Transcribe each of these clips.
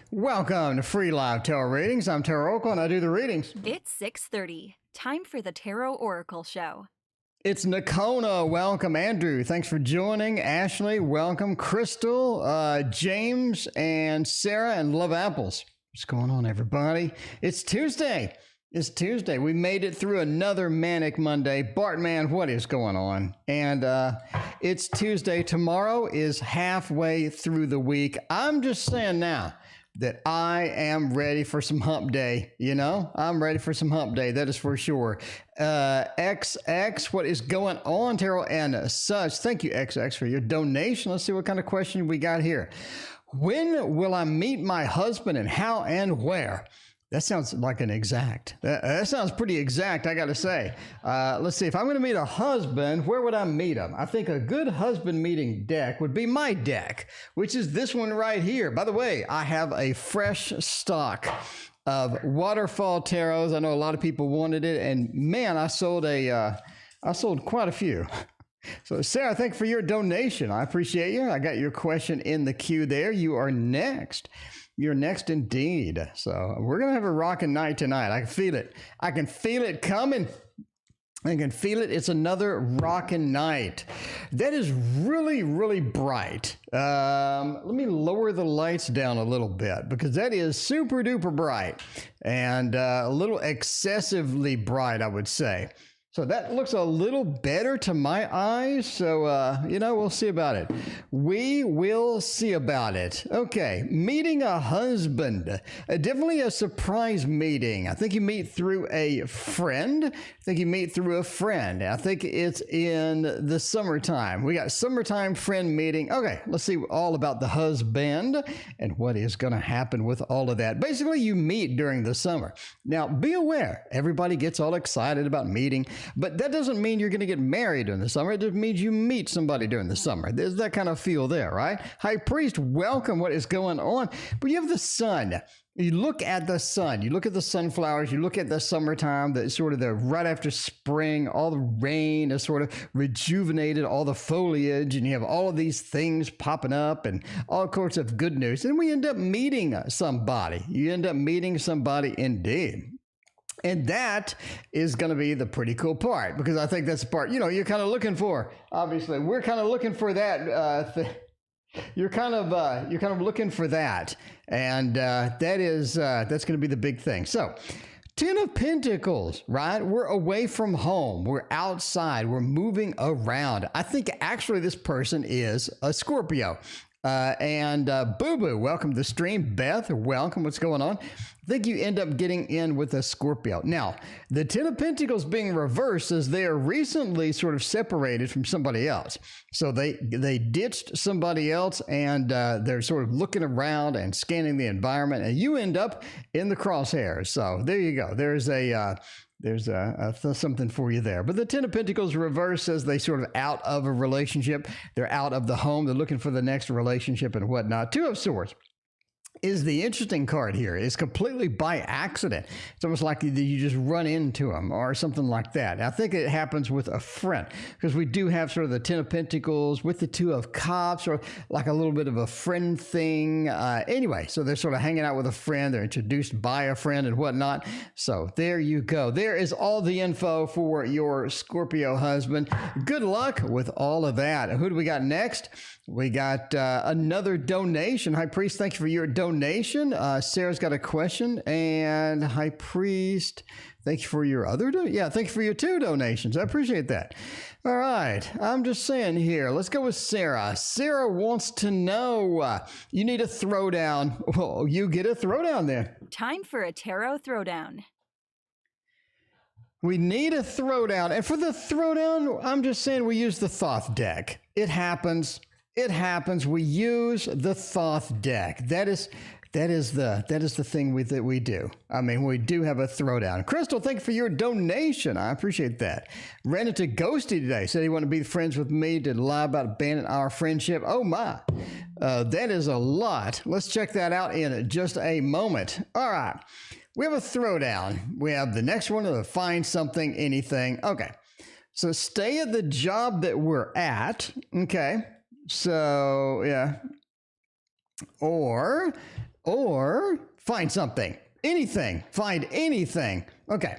Welcome to Free Live Tarot Readings. I'm Taro and I do the readings. It's 6:30. Time for the Tarot Oracle Show. It's Nakona. Welcome, Andrew. Thanks for joining. Ashley, welcome. Crystal, James, and Sarah, and Love Apples. What's going on, everybody? It's Tuesday. It's Tuesday. We made it through another manic Monday. Bartman, what is going on? And it's Tuesday. Tomorrow is halfway through the week. I'm just saying now that I am ready for some hump day. You know, I'm ready for some hump day. That is for sure. XX, what is going on, Taro and such? Thank you, XX, for your donation. Let's see what kind of question we got here. When will I meet my husband and how and where? That sounds like an exact. That sounds pretty exact, I got to say. Let's see. If I'm going to meet a husband, where would I meet him? I think a good husband meeting deck would be my deck, which is this one right here. By the way, I have a fresh stock of waterfall tarots. I know a lot of people wanted it, and man, I sold quite a few. So, Sarah, thank you for your donation. I appreciate you. I got your question in the queue there. You are next. You're next indeed. So we're going to have a rocking night tonight. I can feel it. I can feel it coming. I can feel it. It's another rocking night. That is really, really bright. Let me lower the lights down a little bit because that is super duper bright and a little excessively bright, I would say. So that looks a little better to my eyes. So, you know, we'll see about it. We will see about it. Okay, meeting a husband. Definitely a surprise meeting. I think you meet through a friend. I think it's in the summertime. We got summertime friend meeting. Okay, let's see all about the husband and what is going to happen with all of that. Basically, you meet during the summer. Now, be aware, everybody gets all excited about meeting. But that doesn't mean you're going to get married during the summer. It just means you meet somebody during the summer. There's that kind of feel there, right? High Priest, welcome. What is going on? But you have the sun. You look at the sun. You look at the sunflowers. You look at the summertime, the sort of the right after spring, all the rain is sort of rejuvenated, all the foliage, and you have all of these things popping up and all sorts of good news. And we end up meeting somebody. You end up meeting somebody indeed. And that is going to be the pretty cool part because I think that's the part, you know, you're kind of looking for. Obviously, we're kind of looking for that. You're kind of looking for that. And that's going to be the big thing. So 10 of Pentacles, right? We're away from home. We're outside. We're moving around. I think actually this person is a Scorpio. Boo Boo, welcome to the stream. Beth, welcome. What's going on? I think you end up getting in with a Scorpio. Now, the 10 of Pentacles being reversed as they are recently sort of separated from somebody else. So they ditched somebody else and they're sort of looking around and scanning the environment and you end up in the crosshairs. So there you go. There's something for you there. But the 10 of Pentacles reverse says they sort of out of a relationship. They're out of the home. They're looking for the next relationship and whatnot. 2 of Swords is the interesting card here. It's completely by accident. It's almost like you just run into them or something like that. I think it happens with a friend because we do have sort of the 10 of Pentacles with the 2 of Cups or like a little bit of a friend thing. Anyway, so they're sort of hanging out with a friend. They're introduced by a friend and whatnot. So there you go. There is all the info for your Scorpio husband. Good luck with all of that. Who do we got next? We got another donation. High Priest, thank you for your donation. Sarah's got a question. And High Priest, thank you for your other thank you for your 2 donations. I appreciate that. All right. I'm just saying here. Let's go with Sarah. Sarah wants to know, you need a throwdown. Well, you get a throwdown then. Time for a tarot throwdown. We need a throwdown. And for the throwdown, I'm just saying we use the Thoth deck. It happens. It happens. We use the Thoth deck. That is the thing that we do. I mean, we do have a throwdown. Crystal, thank you for your donation. I appreciate that. Ran into Ghosty today. Said he wanted to be friends with me to lie about abandoning our friendship. Oh my. That is a lot. Let's check that out in just a moment. All right. We have a throwdown. We have the next one to find something, anything. Okay. So stay at the job that we're at. Okay. So, yeah. Or find something, anything, find anything. Okay.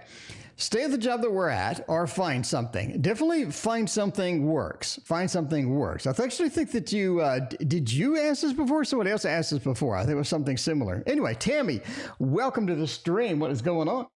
Stay at the job that we're at or find something. Definitely find something works. Find something works. I actually think that you, did you ask this before? Somebody else asked this before. I think it was something similar. Anyway, Tammy, welcome to the stream. What is going on?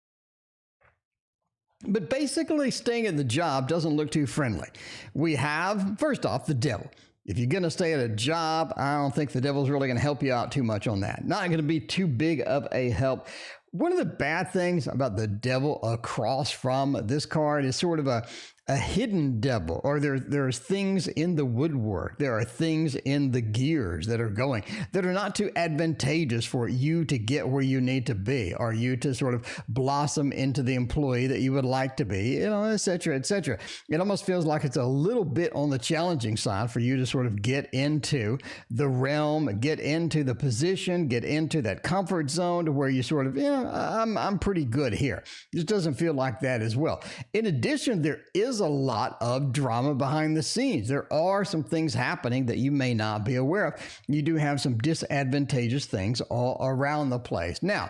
But basically, staying at the job doesn't look too friendly. We have, first off, the devil. If you're going to stay at a job, I don't think the devil's really going to help you out too much on that. Not going to be too big of a help. One of the bad things about the devil across from this card is sort of a hidden devil, or there's things in the woodwork. There are things in the gears that are going that are not too advantageous for you to get where you need to be, or you to sort of blossom into the employee that you would like to be, you know, et cetera, et cetera. It almost feels like it's a little bit on the challenging side for you to sort of get into the realm, get into the position, get into that comfort zone to where you sort of, you know, I'm pretty good here. It just doesn't feel like that as well. In addition, there is a lot of drama behind the scenes. There are some things happening that you may not be aware of. You do have some disadvantageous things all around the place. Now,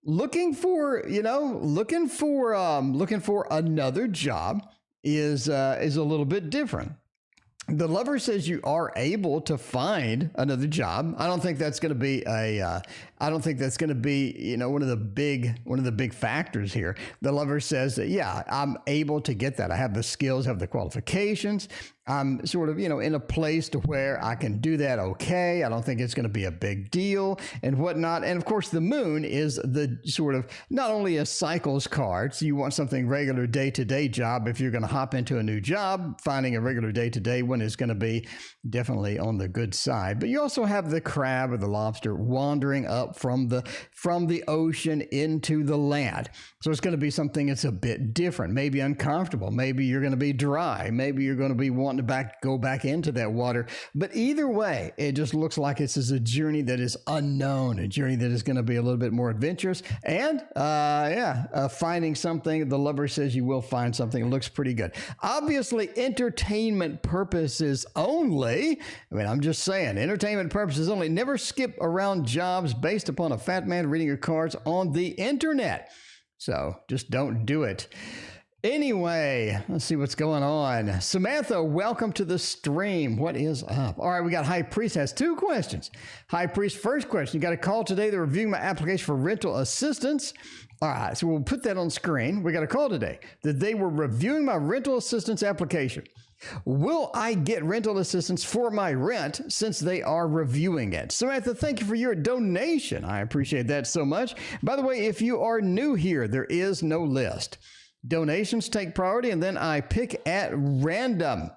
looking for another job is a little bit different. The lover says you are able to find another job. I don't think that's going to be one of the big factors here. The lover says that, yeah, I'm able to get that. I have the skills, have the qualifications. I'm sort of, in a place to where I can do that okay. I don't think it's going to be a big deal and whatnot. And of course, the moon is the sort of not only a cycles card, so you want something regular day-to-day job. If you're going to hop into a new job, finding a regular day-to-day one is going to be definitely on the good side. But you also have the crab or the lobster wandering up from the ocean into the land. So it's going to be something that's a bit different, maybe uncomfortable. Maybe you're going to be dry. Maybe you're going to be wanting to go back into that water. But either way, it just looks like this is a journey that is unknown, a journey that is going to be a little bit more adventurous. And finding something, the lover says you will find something. It looks pretty good. Obviously, entertainment purposes only. I mean, I'm just saying, entertainment purposes only. Never skip around jobs based upon a fat man reading your cards on the internet. So just don't do it. Anyway, let's see what's going on. Samantha, welcome to the stream. What is up? All right, we got High Priest has 2 questions. High Priest, first question. You got a call today. They're reviewing my application for rental assistance. All right, so we'll put that on screen. We got a call today that they were reviewing my rental assistance application. Will I get rental assistance for my rent since they are reviewing it? Samantha, thank you for your donation. I appreciate that so much. By the way, if you are new here, there is no list. Donations take priority, and then I pick at random.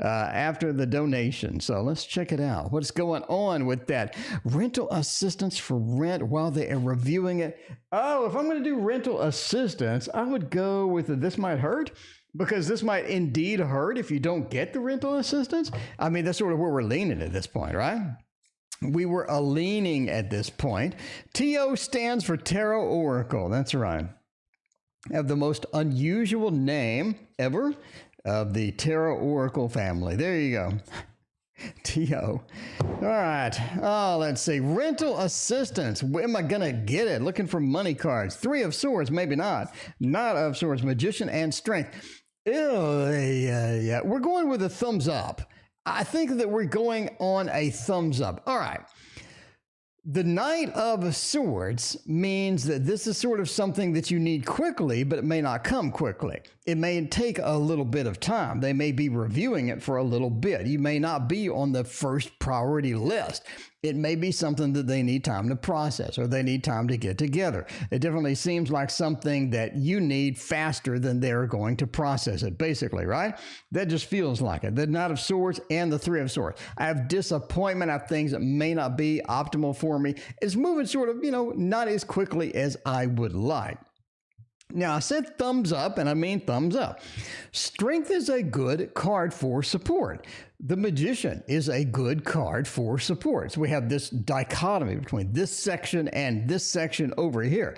After the donation. So let's check it out. What's going on with that? Rental assistance for rent while they are reviewing it. Oh, if I'm going to do rental assistance, I would go with this might hurt. Because this might indeed hurt if you don't get the rental assistance. I mean, that's sort of where we're leaning at this point, right? We were leaning at this point. TO stands for Taro Oracle. That's right. Have the most unusual name ever of the Taro Oracle family. There you go. TO. All right. Oh, let's see. Rental assistance. Where am I going to get it? Looking for money cards. 3 of swords, maybe not. Knight of swords, magician, and strength. Yeah. We're going with a thumbs up. I think that we're going on a thumbs up. All right. The Knight of Swords means that this is sort of something that you need quickly, but it may not come quickly. it may take a little bit of time. They may be reviewing it for a little bit. You may not be on the first priority list. It may be something that they need time to process or they need time to get together. It definitely seems like something that you need faster than they're going to process it, basically, right? That just feels like it. The Knight of Swords and the Three of Swords. I have disappointment. I have things that may not be optimal for me. It's moving sort of, not as quickly as I would like. Now, I said thumbs up, and I mean thumbs up. Strength is a good card for support. The Magician is a good card for support. So we have this dichotomy between this section and this section over here.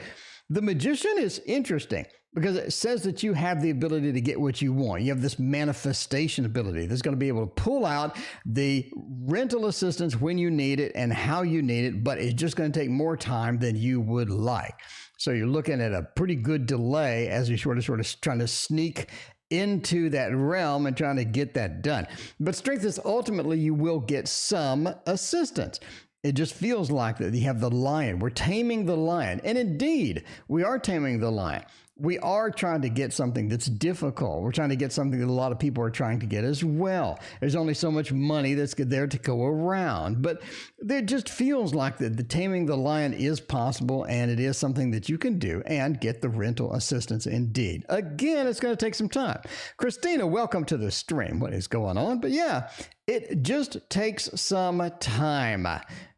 The Magician is interesting because it says that you have the ability to get what you want. You have this manifestation ability that's going to be able to pull out the rental assistance when you need it and how you need it, but it's just going to take more time than you would like. So you're looking at a pretty good delay as you're sort of trying to sneak into that realm and trying to get that done. But strength is ultimately you will get some assistance. It just feels like that you have the lion. We're taming the lion. And indeed, we are taming the lion. We are trying to get something that's difficult. We're trying to get something that a lot of people are trying to get as well. There's only so much money that's there to go around. But there just feels like that the taming the lion is possible, and it is something that you can do and get the rental assistance indeed. Again, it's going to take some time. Christina, welcome to the stream. What is going on? But yeah, it just takes some time.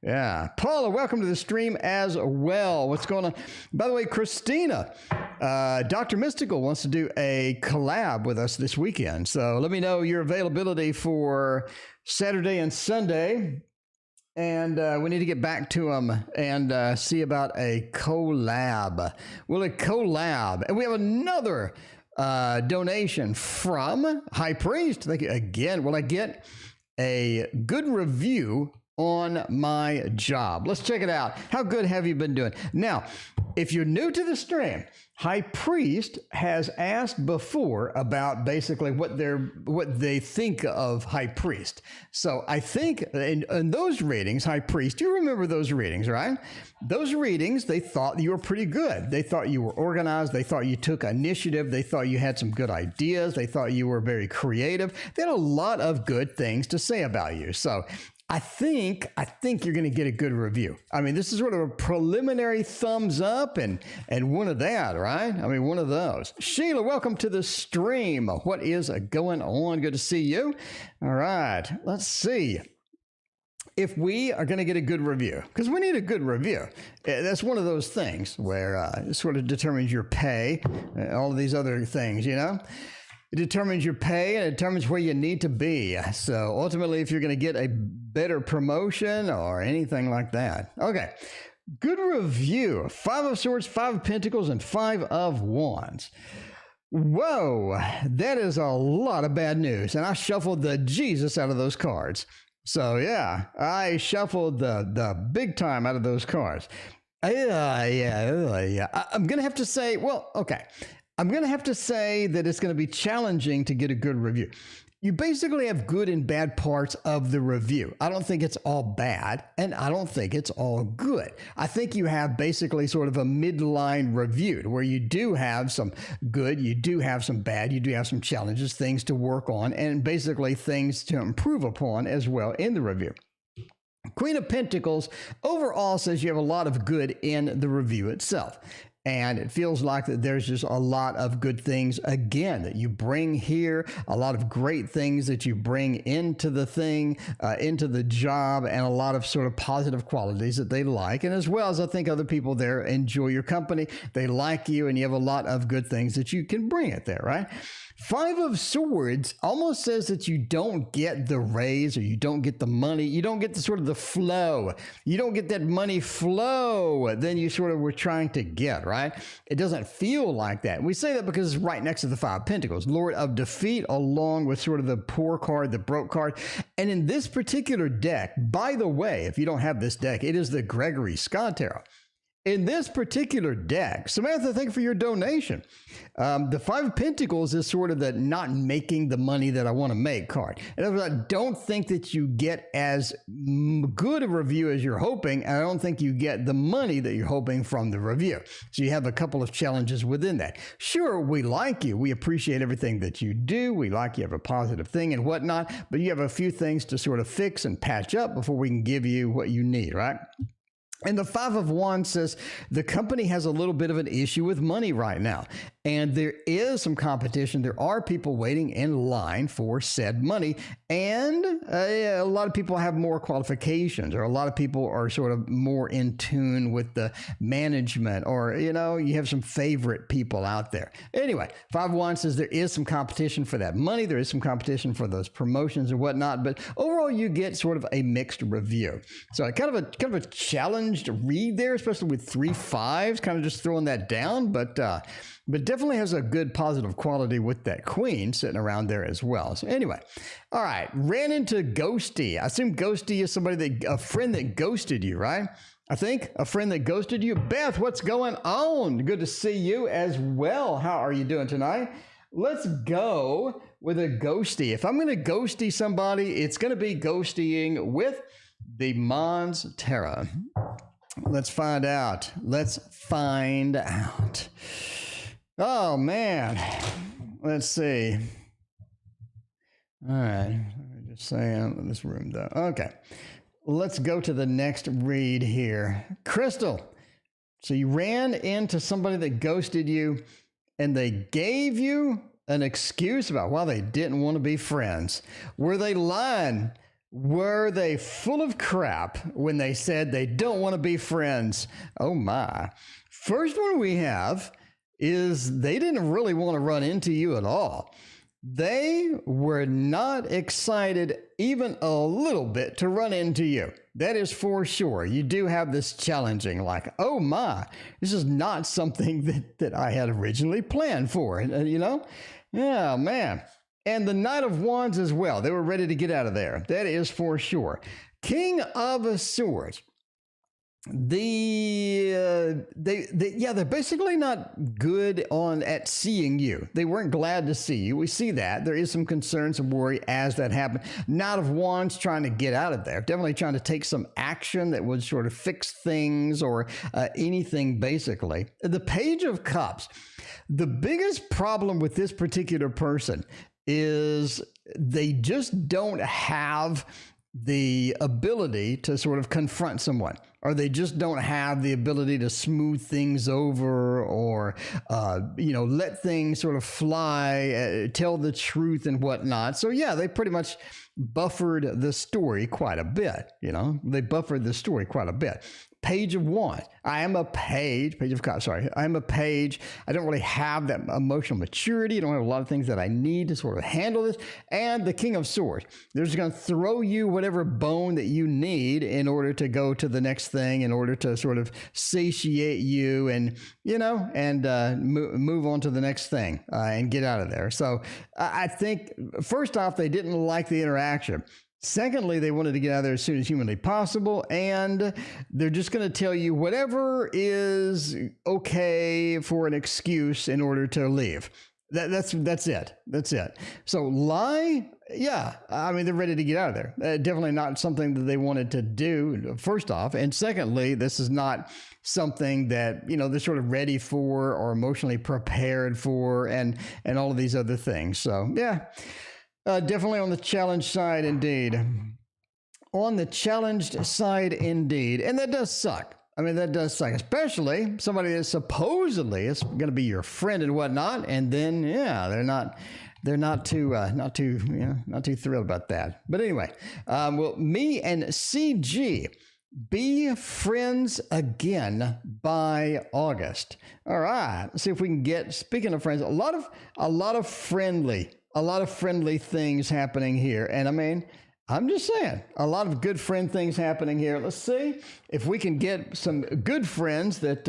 Yeah. Paula, welcome to the stream as well. What's going on? By the way, Christina, Dr. Mystical wants to do a collab with us this weekend. So let me know your availability for Saturday and Sunday. And we need to get back to them and see about a collab. Will it collab? And we have another donation from High Priest. Again, will I get a good review on my job? Let's check it out. How good have you been doing? Now, if you're new to the stream, High Priest has asked before about basically what they think of High Priest. So I think in those readings, High Priest, you remember those readings, right? Those readings, they thought you were pretty good. They thought you were organized. They thought you took initiative. They thought you had some good ideas. They thought you were very creative. They had a lot of good things to say about you. So I think you're going to get a good review. I mean, this is sort of a preliminary thumbs up and one of that, right? I mean, one of those. Sheila, welcome to the stream. What is going on? Good to see you. All right, let's see if we are going to get a good review, because we need a good review. That's one of those things where it sort of determines your pay, all of these other things, It determines your pay and it determines where you need to be. So ultimately, if you're going to get a better promotion or anything like that. Okay, good review. 5 of Swords, 5 of Pentacles, and 5 of Wands. Whoa, that is a lot of bad news. And I shuffled the Jesus out of those cards. So yeah, I shuffled the big time out of those cards. Yeah. I'm going to have to say, well, okay. I'm going to have to say that it's going to be challenging to get a good review. You basically have good and bad parts of the review. I don't think it's all bad, and I don't think it's all good. I think you have basically sort of a midline review where you do have some good, you do have some bad, you do have some challenges, things to work on, and basically things to improve upon as well in the review. Queen of Pentacles overall says you have a lot of good in the review itself. And it feels like that there's just a lot of good things, again, that you bring here, a lot of great things that you bring into the thing, into the job, and a lot of sort of positive qualities that they like. And as well as I think other people there enjoy your company, they like you, and you have a lot of good things that you can bring it there, right? 5 of Swords almost says that you don't get the raise or you don't get the money. You don't get the sort of the flow. You don't get that money flow then you sort of were trying to get, right? It doesn't feel like that. We say that because it's right next to the 5 of Pentacles, Lord of Defeat, along with sort of the poor card, the broke card. And in this particular deck, by the way, if you don't have this deck, it is the Gregory Scott Tarot. In this particular deck, Samantha, thank you for your donation. The Five of Pentacles is sort of the not making the money that I want to make card. And I don't think that you get as good a review as you're hoping, and I don't think you get the money that you're hoping from the review. So you have a couple of challenges within that. Sure, we like you. We appreciate everything that you do. We like you have a positive thing and whatnot, but you have a few things to sort of fix and patch up before we can give you what you need, right? And the Five of Wands says the company has a little bit of an issue with money right now. And there is some competition. There are people waiting in line for said money. And a lot of people have more qualifications, or a lot of people are sort of more in tune with the management, or, you know, you have some favorite people out there. Anyway, Five of Wands says there is some competition for that money. There is some competition for those promotions and whatnot. But overall, you get sort of a mixed review. So kind of a challenged read there, especially with 3 5s, kind of just throwing that down. But definitely has a good positive quality with that queen sitting around there as well. So anyway, all right, ran into Ghosty. I assume Ghosty is a friend that ghosted you, right? I think a friend that ghosted you. Beth, what's going on? Good to see you as well. How are you doing tonight? Let's go with a ghosty. If I'm going to ghosty somebody, it's going to be ghostying with the Mons Terra. Let's find out. Oh, man. Let's see. All right. Just saying this room, though. Okay. Let's go to the next read here. Crystal. So you ran into somebody that ghosted you, and they gave you an excuse about why they didn't want to be friends. Were they lying? Were they full of crap when they said they don't want to be friends? Oh, my. First one we have is they didn't really want to run into you at all. They were not excited even a little bit to run into you. That is for sure. You do have this challenging, like, oh my, this is not something that I had originally planned for, you know? Yeah, man. And the Knight of Wands as well. They were ready to get out of there. That is for sure. King of Swords. They're basically not good at seeing you. They weren't glad to see you. We see that. There is some concern, some worry as that happened. Knight of Wands trying to get out of there. Definitely trying to take some action that would sort of fix things or anything, basically. The Page of Cups. The biggest problem with this particular person is they just don't have the ability to sort of confront someone, or they just don't have the ability to smooth things over, or let things sort of fly, tell the truth and whatnot. So yeah, they pretty much buffered the story quite a bit. They buffered the story quite a bit. Page of Wands. I am a page. Page of Cups. Sorry, I am a page. I don't really have that emotional maturity. I don't have a lot of things that I need to sort of handle this. And the King of Swords. They're just going to throw you whatever bone that you need in order to go to the next thing, in order to sort of satiate you and move on to the next thing and get out of there. So I think first off, they didn't like the interaction. Secondly, they wanted to get out of there as soon as humanly possible, and they're just going to tell you whatever is okay for an excuse in order to leave. That's it. That's it. So lie, yeah. I mean, they're ready to get out of there. Definitely not something that they wanted to do, first off. And secondly, this is not something that, they're sort of ready for or emotionally prepared for and all of these other things. So, yeah. Definitely on the challenge side, indeed. On the challenged side, indeed. And that does suck. I mean, that does suck, especially somebody that supposedly is going to be your friend and whatnot. And then, yeah, they're not too thrilled about that. But anyway, me and CG be friends again by August. All right. Let's see if we can get, speaking of friends, a lot of friendly things happening here. And I mean, I'm just saying, a lot of good friend things happening here. Let's see if we can get some good friends that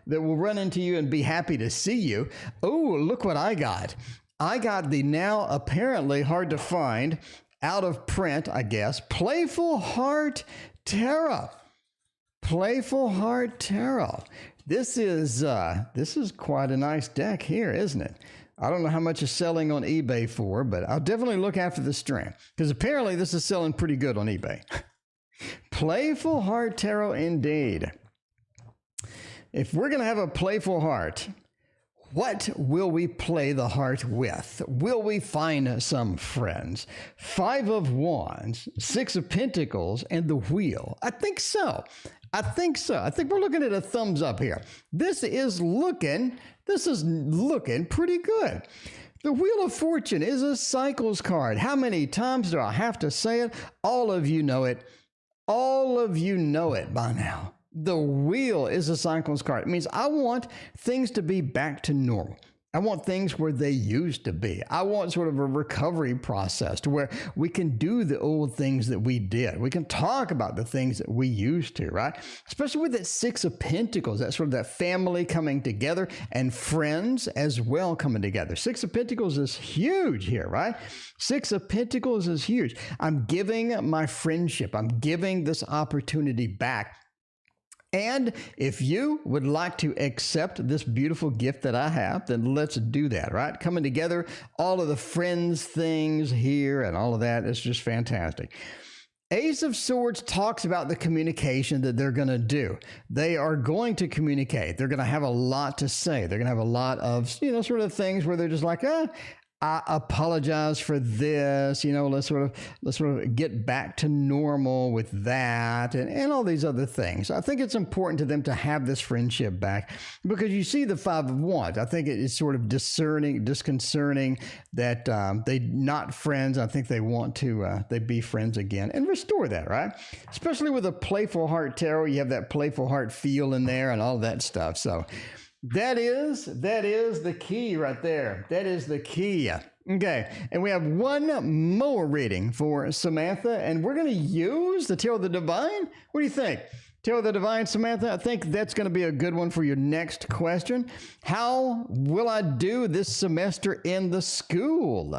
will run into you and be happy to see you. Oh, look what I got. I got the now apparently hard to find, out of print, I guess, Playful Heart Taro. Playful Heart Tarot. This is quite a nice deck here, isn't it? I don't know how much it's selling on eBay for, but I'll definitely look after the stream because apparently this is selling pretty good on eBay. Playful Heart Tarot indeed. If we're going to have a playful heart, what will we play the heart with? Will we find some friends? 5 of Wands, 6 of Pentacles, and the Wheel. I think so. I think we're looking at a thumbs up here. This is looking pretty good. The Wheel of Fortune is a cycles card. How many times do I have to say it? All of you know it. All of you know it by now. The Wheel is a cycles card. It means I want things to be back to normal. I want things where they used to be. I want sort of a recovery process to where we can do the old things that we did. We can talk about the things that we used to, right? Especially with that 6 of Pentacles, that sort of that family coming together and friends as well coming together. 6 of Pentacles is huge here, right? 6 of Pentacles is huge. I'm giving my friendship. I'm giving this opportunity back. And if you would like to accept this beautiful gift that I have, then let's do that, right? Coming together, all of the friends things here and all of that is just fantastic. Ace of Swords talks about the communication that they're going to do. They are going to communicate. They're going to have a lot to say. They're going to have a lot of, sort of things where they're just like, I apologize for this, let's sort of get back to normal with that and all these other things. I think it's important to them to have this friendship back because you see the 5 of Wands. I think it is sort of disconcerting that they're not friends. I think they want to they be friends again and restore that, right? Especially with a Playful Heart Tarot, you have that playful heart feel in there and all that stuff. So that is the key right there. That is the key. Okay, and we have one more reading for Samantha, and we're going to use the Tarot of the Divine. What do you think? Tarot of the Divine, Samantha? I think that's going to be a good one for your next question. How will I do this semester in the school?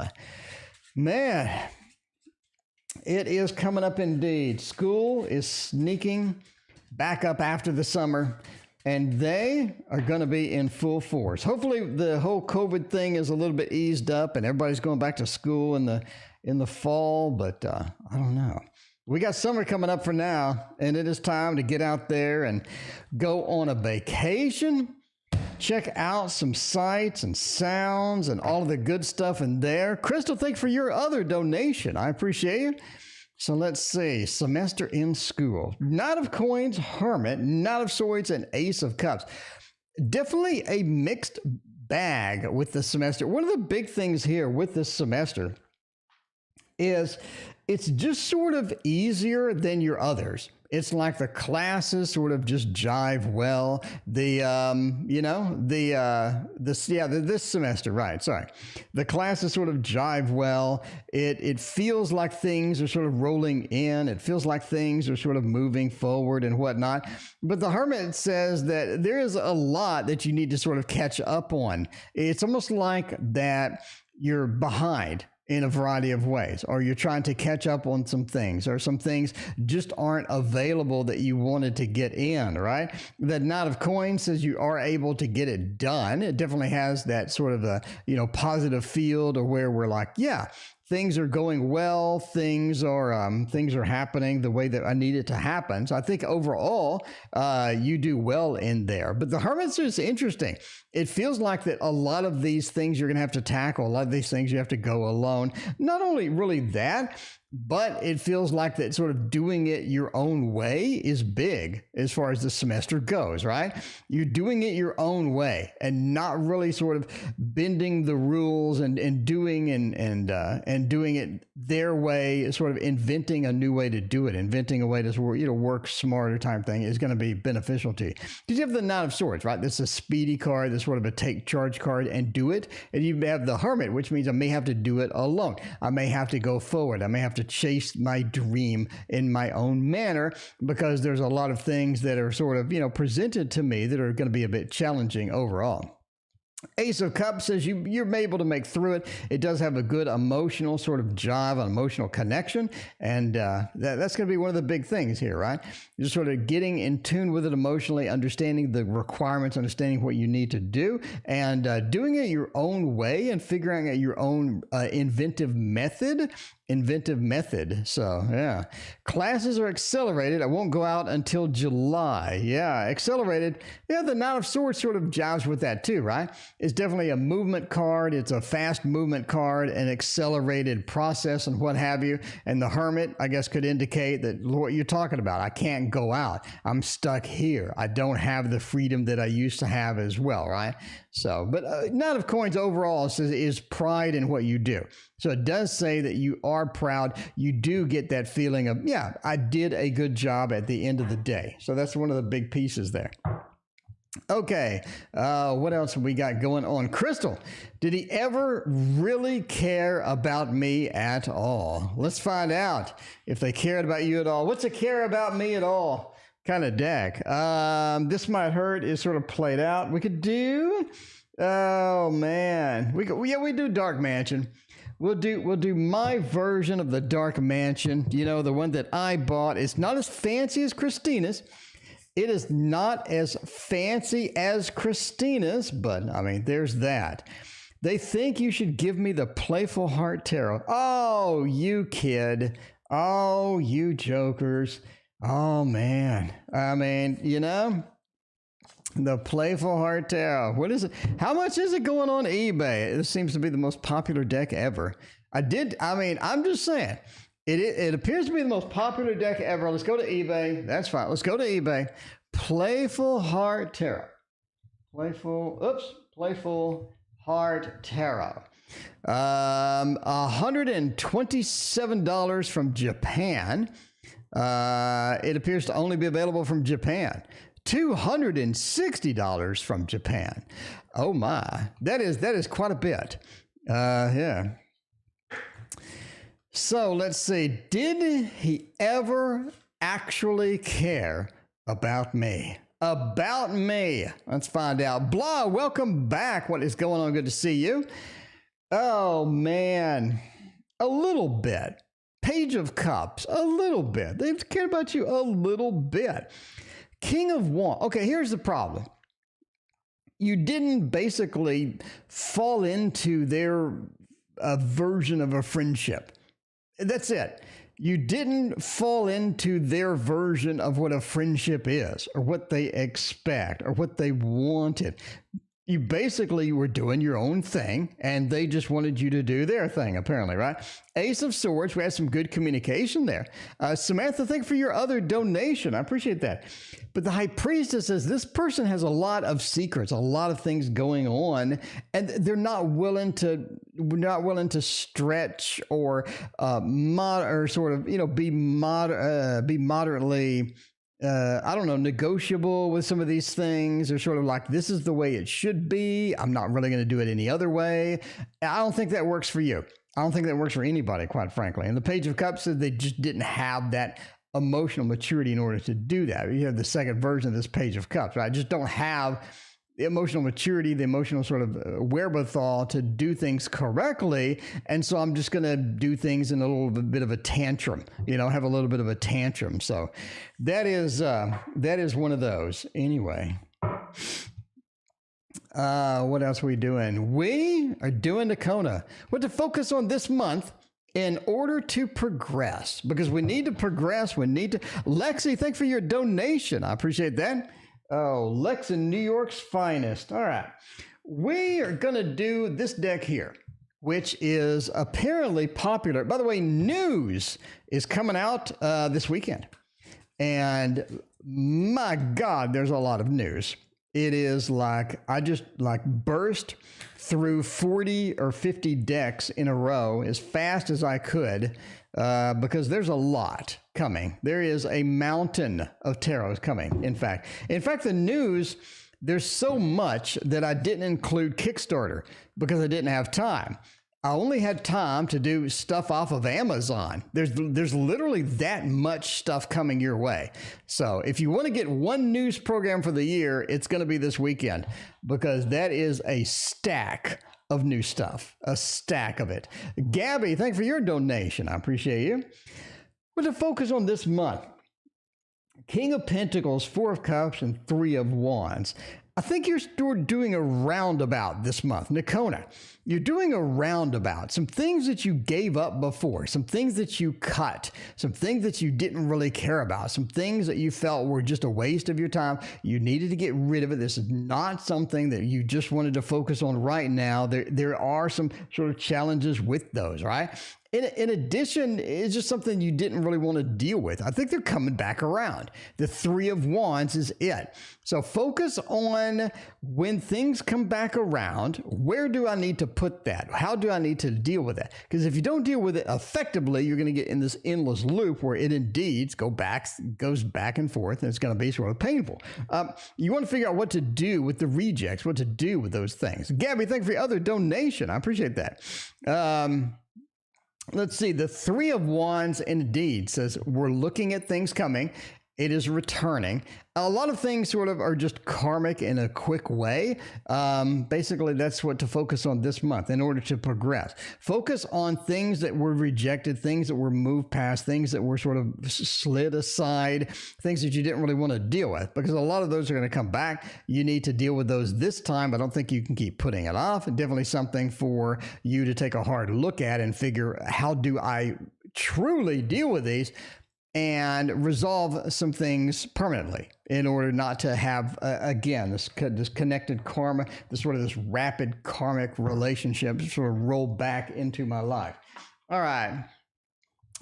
Man, it is coming up indeed. School is sneaking back up after the summer. And they are going to be in full force. Hopefully the whole COVID thing is a little bit eased up and everybody's going back to school in the fall, but I don't know. We got summer coming up for now, and it is time to get out there and go on a vacation, check out some sights and sounds and all of the good stuff in there. Crystal, thanks for your other donation. I appreciate it. So let's see, semester in school. Knight of Coins, Hermit, Knight of Swords, and Ace of Cups. Definitely a mixed bag with the semester. One of the big things here with this semester is it's just sort of easier than your others. It's like the classes sort of just jive well. This semester, right? Sorry, the classes sort of jive well. It feels like things are sort of rolling in. It feels like things are sort of moving forward and whatnot. But the Hermit says that there is a lot that you need to sort of catch up on. It's almost like that you're behind in a variety of ways, or you're trying to catch up on some things, or some things just aren't available that you wanted to get in, right? The Knight of Coins says you are able to get it done. It definitely has that sort of a, positive feel to where we're like, yeah, things are going well, things are happening the way that I need it to happen. So I think overall, you do well in there. But the Hermit is interesting. It feels like that a lot of these things you're going to have to tackle, a lot of these things you have to go alone. Not only really that, but it feels like that sort of doing it your own way is big as far as the semester goes, right? You're doing it your own way and not really sort of bending the rules and doing it their way, sort of inventing a new way to do it, inventing a way to work smarter type thing is going to be beneficial to you. Because you have the Knight of Swords, right? This is a speedy card, this sort of a take charge card and do it. And you have the Hermit, which means I may have to do it alone. I may have to go forward. I may have to chase my dream in my own manner because there's a lot of things that are sort of, presented to me that are going to be a bit challenging overall. Ace of Cups says you're able to make through it. It does have a good emotional sort of jive, an emotional connection. And that's going to be one of the big things here, right? You're sort of getting in tune with it emotionally, understanding the requirements, understanding what you need to do, and doing it your own way and figuring out your own inventive method. So, yeah. Classes are accelerated. I won't go out until July. Yeah, accelerated. Yeah, the Knight of Swords sort of jives with that too, right? It's definitely a movement card. It's a fast movement card, an accelerated process and what have you. And the Hermit, I guess, could indicate that what you're talking about. I can't go out. I'm stuck here. I don't have the freedom that I used to have as well, right? So, but Knight of Coins overall is pride in what you do. So it does say that you are proud. You do get that feeling of, yeah, I did a good job at the end of the day. So that's one of the big pieces there. Okay, what else have we got going on? Crystal, did he ever really care about me at all? Let's find out if they cared about you at all. What's a care about me at all kind of deck? This Might Hurt is sort of played out. We could do, oh man, we do Dark Mansion. We'll do my version of the Dark Mansion. You know, the one that I bought. It's not as fancy as Christina's. It is not as fancy as Christina's, but I mean, there's that. They think you should give me the Playful Heart Tarot. Oh, you kid. Oh, you jokers. Oh, man. I mean, you know, the Playful Heart Tarot. What is it? How much is it going on eBay? This seems to be the most popular deck ever. I'm just saying. It appears to be the most popular deck ever. Let's go to eBay. That's fine. Let's go to eBay. Playful Heart Tarot. Playful Heart Tarot. $127 from Japan. It appears to only be available from Japan. $260 from Japan. Oh my, that is quite a bit. Yeah. So let's see. Did he ever actually care about me? About me. Let's find out. Blah, welcome back. What is going on? Good to see you. Oh, man. A little bit. Page of Cups. A little bit. They've cared about you a little bit. King of Wands. Okay, here's the problem. You didn't basically fall into their version of a friendship. That's it. You didn't fall into their version of what a friendship is, or what they expect, or what they wanted. You basically were doing your own thing, and they just wanted you to do their thing, apparently, right? Ace of Swords, we had some good communication there. Samantha, thank you for your other donation. I appreciate that. But the High Priestess says this person has a lot of secrets, a lot of things going on, and they're not willing to stretch or be moderately negotiable with some of these things. They're sort of like, this is the way it should be. I'm not really going to do it any other way. I don't think that works for you. I don't think that works for anybody, quite frankly. And the Page of Cups said they just didn't have that emotional maturity in order to do that. You have the second version of this Page of Cups, right? I just don't have the emotional maturity, the emotional sort of wherewithal to do things correctly. And so I'm just going to do things in a little bit of a tantrum, have a little bit of a tantrum. So that is one of those. Anyway, what else are we doing? We are doing Dakota. What to focus on this month in order to progress, because we need to progress. Lexi, thanks for your donation. I appreciate that. Oh, Lex in New York's finest. All right. We are going to do this deck here, which is apparently popular. By the way, news is coming out this weekend. And my God, there's a lot of news. It is like, I just burst through 40 or 50 decks in a row as fast as I could because there's a lot coming. There is a mountain of tarots coming, in fact. The news, there's so much that I didn't include Kickstarter because I didn't have time. I only had time to do stuff off of Amazon. There's literally that much stuff coming your way. So if you want to get one news program for the year, it's going to be this weekend, because that is a stack of new stuff, a stack of it. Gabby, thank you for your donation. I appreciate you. We're to focus on this month. King of Pentacles, Four of Cups, and Three of Wands. I think you're doing a roundabout this month. Nikona, you're doing a roundabout. Some things that you gave up before, some things that you cut, some things that you didn't really care about, some things that you felt were just a waste of your time. You needed to get rid of it. This is not something that you just wanted to focus on right now. There are some sort of challenges with those, right? In addition, it's just something you didn't really want to deal with. I think they're coming back around. The Three of Wands is it. So focus on when things come back around, where do I need to put that? How do I need to deal with that? Because if you don't deal with it effectively, you're going to get in this endless loop where it indeed goes back and forth, and it's going to be sort of painful. You want to figure out what to do with the rejects, what to do with those things. Gabby, thank you for your other donation. I appreciate that. Let's see, the Three of Wands indeed says we're looking at things coming. It is returning. A lot of things sort of are just karmic in a quick way. Basically, that's what to focus on this month in order to progress. Focus on things that were rejected, things that were moved past, things that were sort of slid aside, things that you didn't really want to deal with, because a lot of those are going to come back. You need to deal with those this time. I don't think you can keep putting it off. Definitely something for you to take a hard look at and figure, how do I truly deal with these and resolve some things permanently in order not to have, again, this connected karma, this rapid karmic relationship sort of roll back into my life. All right.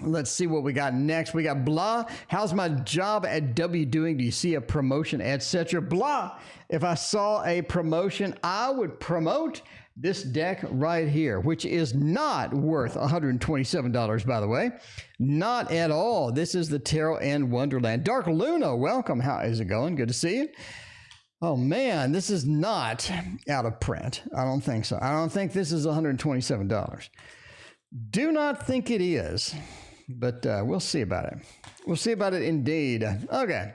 Let's see what we got next. We got Blah. How's my job at W doing? Do you see a promotion, etc.? Blah. If I saw a promotion, I would promote this deck right here, which is not worth $127, by the way. Not at all. This is the Taro and Wonderland. Dark Luna, welcome. How is it going? Good to see you. Oh, man, this is not out of print. I don't think so. I don't think this is $127. Do not think it is, but we'll see about it. We'll see about it indeed. Okay.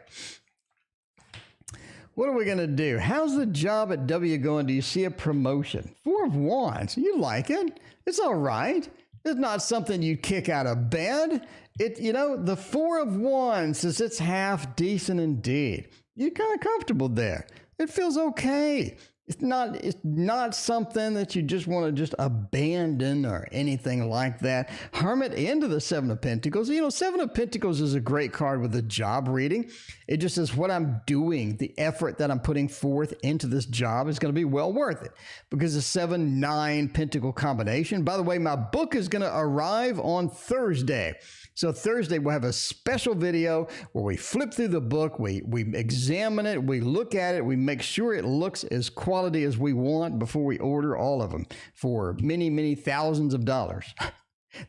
What are we going to do? How's the job at W going? Do you see a promotion? Four of Wands. You like it? It's all right. It's not something you'd kick out of bed. The Four of Wands says it's half decent indeed. You're kind of comfortable there. It feels okay. It's not something that you just want to just abandon or anything like that. Hermit into the Seven of Pentacles. Seven of Pentacles is a great card with a job reading. It just says what I'm doing, the effort that I'm putting forth into this job is going to be well worth it, because the 7-9 Pentacle combination. By the way, my book is going to arrive on Thursday. So Thursday, we'll have a special video where we flip through the book, we examine it, we look at it, we make sure it looks as quality as we want before we order all of them for many, many thousands of dollars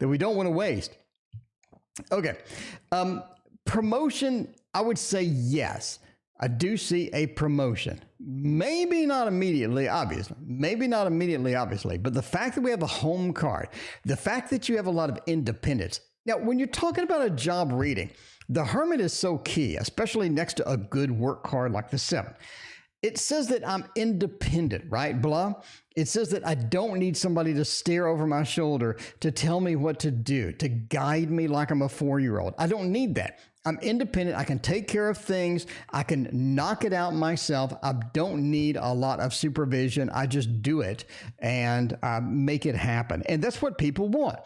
that we don't want to waste. Okay. Promotion, I would say yes. I do see a promotion. Maybe not immediately, obviously. Maybe not immediately, obviously. But the fact that we have a home card, the fact that you have a lot of independence. Now, when you're talking about a job reading, the Hermit is so key, especially next to a good work card like the 7. It says that I'm independent, right, Blah? It says that I don't need somebody to stare over my shoulder to tell me what to do, to guide me like I'm a 4-year-old. I don't need that. I'm independent. I can take care of things. I can knock it out myself. I don't need a lot of supervision. I just do it and make it happen. And that's what people want.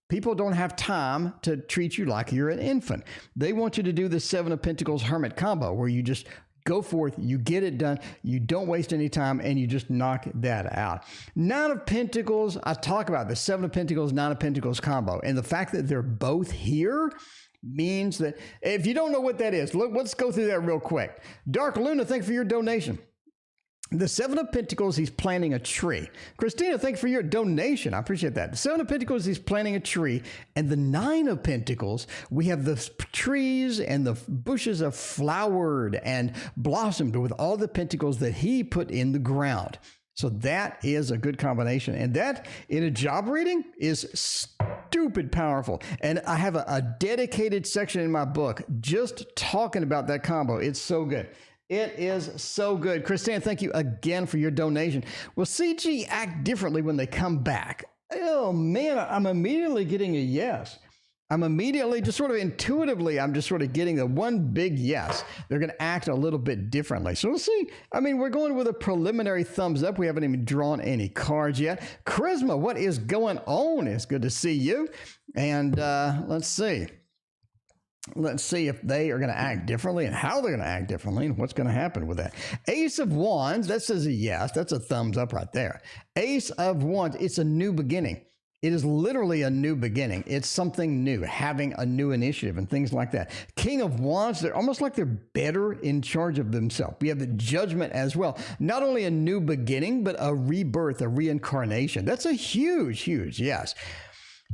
People don't have time to treat you like you're an infant. They want you to do the 7 of Pentacles Hermit combo, where you just go forth, you get it done, you don't waste any time, and you just knock that out. 9 of Pentacles, I talk about the 7 of Pentacles, 9 of Pentacles combo. And the fact that they're both here means that, if you don't know what that is, let's go through that real quick. Dark Luna, thank you for your donation. The 7 of Pentacles, he's planting a tree. Christina, thank you for your donation. I appreciate that. The 7 of Pentacles, he's planting a tree. And the 9 of Pentacles, we have the trees and the bushes have flowered and blossomed with all the pentacles that he put in the ground. So that is a good combination. And that in a job reading is stupid powerful. And I have a dedicated section in my book just talking about that combo. It's so good. It is so good. Christina, thank you again for your donation. Will CG act differently when they come back? Oh man, I'm immediately getting a yes. I'm immediately, just sort of intuitively, I'm just sort of getting the one big yes. They're going to act a little bit differently. So we'll see. I mean, we're going with a preliminary thumbs up. We haven't even drawn any cards yet. Charisma, what is going on? It's good to see you. And let's see. Let's see if they are going to act differently and how they're going to act differently and what's going to happen with that. Ace of Wands, that says a yes. That's a thumbs up right there. Ace of Wands, it's a new beginning. It is literally a new beginning. It's something new, having a new initiative and things like that. King of Wands, they're almost like they're better in charge of themselves. We have the Judgment as well. Not only a new beginning, but a rebirth, a reincarnation. That's a huge, huge yes.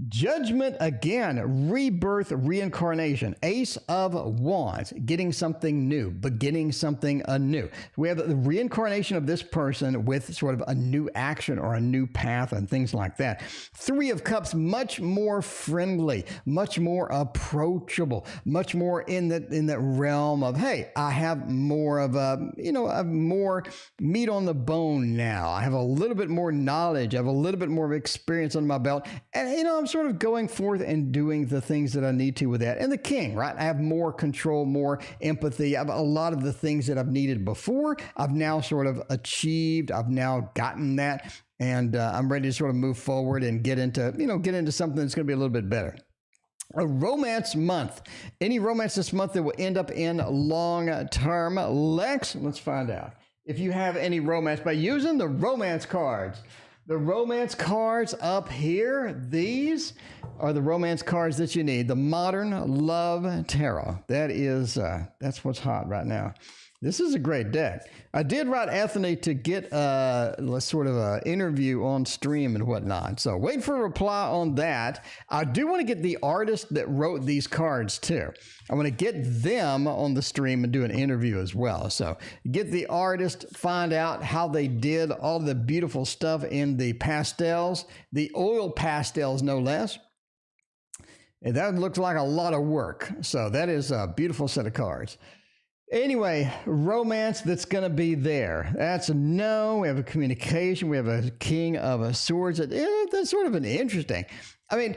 Judgment again, rebirth, reincarnation, Ace of Wands, getting something new, beginning something anew. We have the reincarnation of this person with sort of a new action or a new path and things like that. Three of Cups, much more friendly, much more approachable, much more in that realm of, hey, I have more of a, I have more meat on the bone now. I have a little bit more knowledge. I have a little bit more of experience on my belt. And, I'm sort of going forth and doing the things that I need to with that. And the King, right? I have more control, more empathy. I have a lot of the things that I've needed before. I've now sort of achieved. I've now gotten that. And I'm ready to sort of move forward and get into something that's going to be a little bit better. A romance month. Any romance this month that will end up in long term. Lex, let's find out if you have any romance by using the romance cards. The romance cards up here, these are the romance cards that you need. The Modern Love Tarot. That's what's hot right now. This is a great deck. I did write Anthony to get sort of an interview on stream and whatnot. So wait for a reply on that. I do want to get the artist that wrote these cards too. I want to get them on the stream and do an interview as well. So get the artist, find out how they did all the beautiful stuff in the pastels, the oil pastels no less. And that looks like a lot of work. So that is a beautiful set of cards. Anyway, romance that's going to be there. That's a no. We have a communication. We have a King of Swords. That's sort of an interesting. I mean,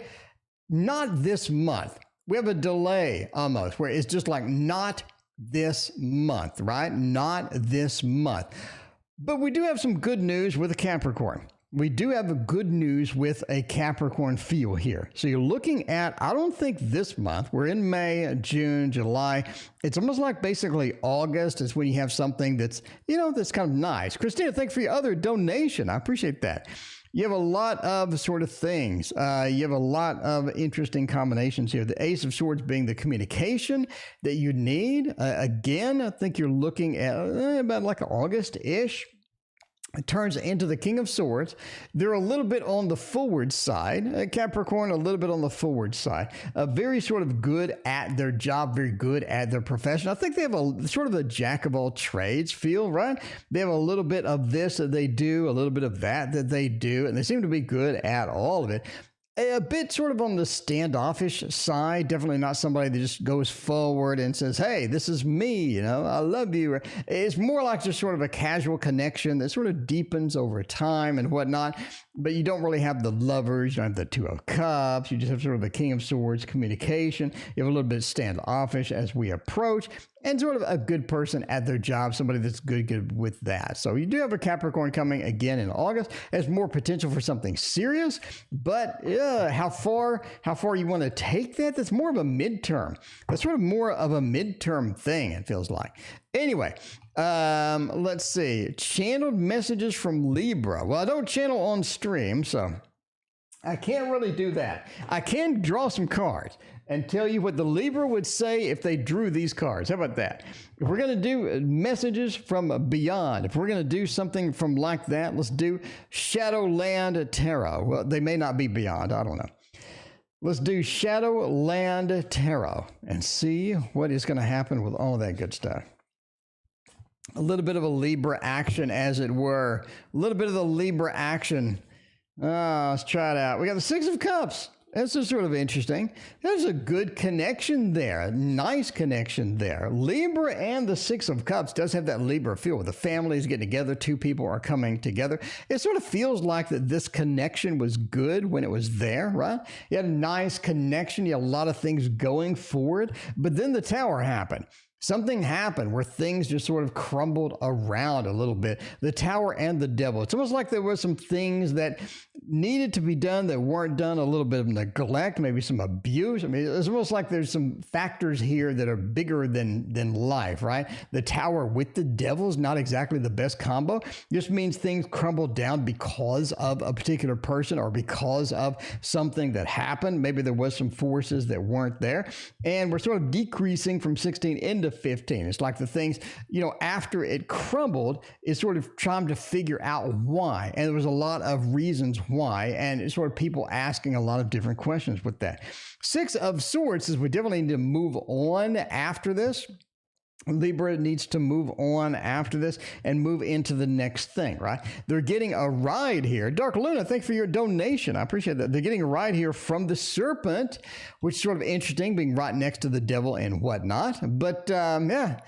not this month. We have a delay almost where it's just like not this month, right? Not this month. But we do have some good news with a Capricorn. We do have a good news with a Capricorn feel here. So you're looking at, I don't think this month, we're in May, June, July. It's almost like basically August is when you have something that's, that's kind of nice. Christina, thanks for your other donation. I appreciate that. You have a lot of sort of things. You have a lot of interesting combinations here. The Ace of Swords being the communication that you need. Again, I think you're looking at about like August-ish. It turns into the King of Swords. They're a little bit on the forward side. Capricorn, a little bit on the forward side. Very sort of good at their job, very good at their profession. I think they have a sort of a jack of all trades feel, right? They have a little bit of this that they do, a little bit of that they do, and they seem to be good at all of it. A bit sort of on the standoffish side, definitely not somebody that just goes forward and says, hey, this is me, I love you. It's more like just sort of a casual connection that sort of deepens over time and whatnot, but you don't really have the lovers, you don't have the Two of Cups, you just have sort of the King of Swords communication. You have a little bit standoffish as we approach, and sort of a good person at their job, somebody that's good with that. So you do have a Capricorn coming again in August. Has more potential for something serious, but how far you want to take that? That's more of a midterm. That's sort of more of a midterm thing, it feels like. Anyway, let's see. Channeled messages from Libra. Well, I don't channel on stream, so I can't really do that. I can draw some cards and tell you what the Libra would say if they drew these cards. How about that? If we're going to do messages from beyond, if we're going to do something from like that, let's do Shadowland Tarot. Well, they may not be beyond. I don't know. Let's do Shadowland Tarot and see what is going to happen with all that good stuff. A little bit of a Libra action, as it were. A little bit of the Libra action. Let's try it out. We got the Six of Cups. This is sort of interesting. There's a good connection there, a nice connection there. Libra and the Six of Cups does have that Libra feel. The families getting together, two people are coming together. It sort of feels like that this connection was good when it was there, right? You had a nice connection. You had a lot of things going forward, but then the Tower happened. Something happened where things just sort of crumbled around a little bit. The Tower and the Devil. It's almost like there were some things that needed to be done that weren't done, a little bit of neglect, maybe some abuse. I mean, it's almost like there's some factors here that are bigger than life, right? The Tower with the Devil is not exactly the best combo. Just means things crumbled down because of a particular person or because of something that happened. Maybe there was some forces that weren't there. And we're sort of decreasing from 16 into 15. It's like the things, after it crumbled, it's sort of trying to figure out why. And there was a lot of reasons why. And it's sort of people asking a lot of different questions with that. Six of Swords says we definitely need to move on after this. Libra needs to move on after this and move into the next thing, right? They're getting a ride here. Dark Luna, thanks for your donation. I appreciate that. They're getting a ride here from the Serpent, which is sort of interesting, being right next to the Devil and whatnot. But yeah,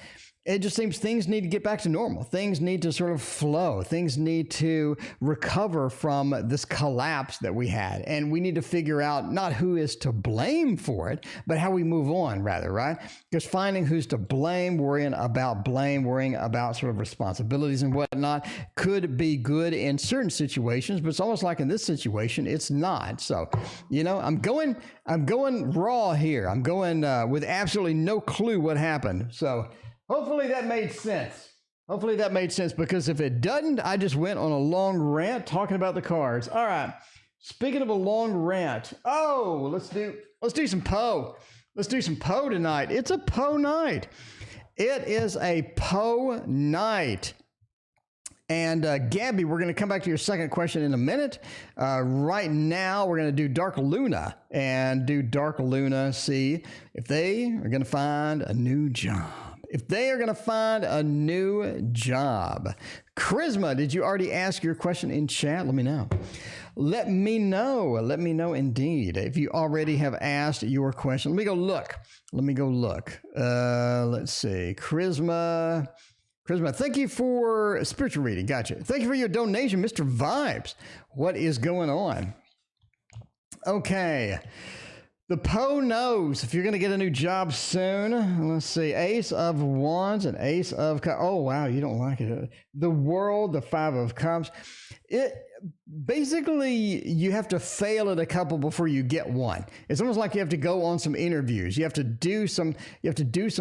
it just seems things need to get back to normal. Things need to sort of flow. Things need to recover from this collapse that we had. And we need to figure out not who is to blame for it, but how we move on, rather, right? Because finding who's to blame, worrying about sort of responsibilities and whatnot could be good in certain situations, but it's almost like in this situation, it's not. So, I'm going raw here. I'm going with absolutely no clue what happened. So, hopefully that made sense. Because if it doesn't, I just went on a long rant talking about the cards. All right. Speaking of a long rant, let's do some Poe. Let's do some Poe tonight. It's a Poe night. It is a Poe night. And Gabby, we're going to come back to your second question in a minute. Right now, we're going to do Dark Luna and do Dark Luna, see if they are going to find a new job. Charisma, did you already ask your question in chat? Let me know. Let me know indeed. If you already have asked your question, let me go look. Let's see. Charisma, thank you for spiritual reading. Gotcha. Thank you for your donation, Mr. Vibes. What is going on? Okay. The Poe knows if you're going to get a new job soon. Let's see. Ace of Wands and Ace of Cups. Oh, wow. You don't like it. The World, the Five of Cups. Basically, you have to fail at a couple before you get one. It's almost like you have to go on some interviews. You have to do some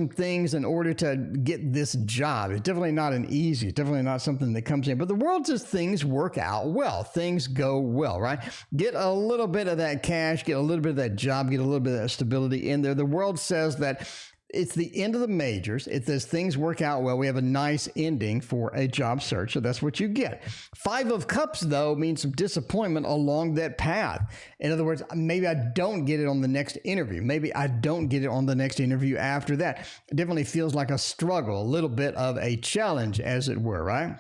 things in order to get this job. It's definitely not definitely not something that comes in. But the world says things work out well. Things go well, right? Get a little bit of that cash, get a little bit of that job, get a little bit of that stability in there. The world says that it's the end of the majors. It says things work out well. We have a nice ending for a job search, so that's what you get. Five of Cups, though, means some disappointment along that path. In other words, maybe I don't get it on the next interview. Maybe I don't get it on the next interview after that. It definitely feels like a struggle, a little bit of a challenge, as it were, right?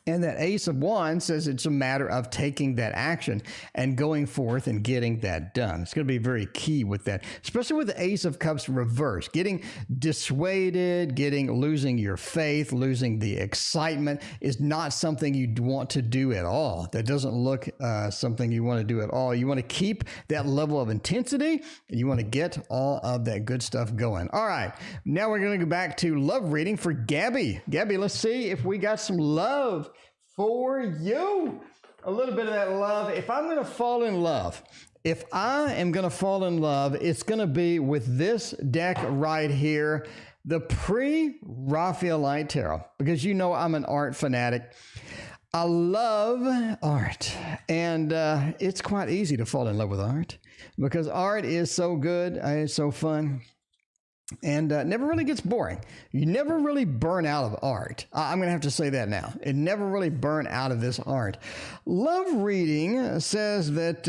And that Ace of Wands says it's a matter of taking that action and going forth and getting that done. It's going to be very key with that, especially with the Ace of Cups reverse. Getting dissuaded, losing your faith, losing the excitement is not something you want to do at all. That doesn't look something you want to do at all. You want to keep that level of intensity, and you want to get all of that good stuff going. All right, now we're going to go back to love reading for Gabby. Gabby, let's see if we got some love for you. A little bit of that love. If I am going to fall in love, it's going to be with this deck right here, the Pre-Raphaelite Tarot, because I'm an art fanatic. I love art, and it's quite easy to fall in love with art because art is so good. It's so fun. And never really gets boring. You never really burn out of art. I'm going to have to say that now. It never really burn out of this art. Love reading says that,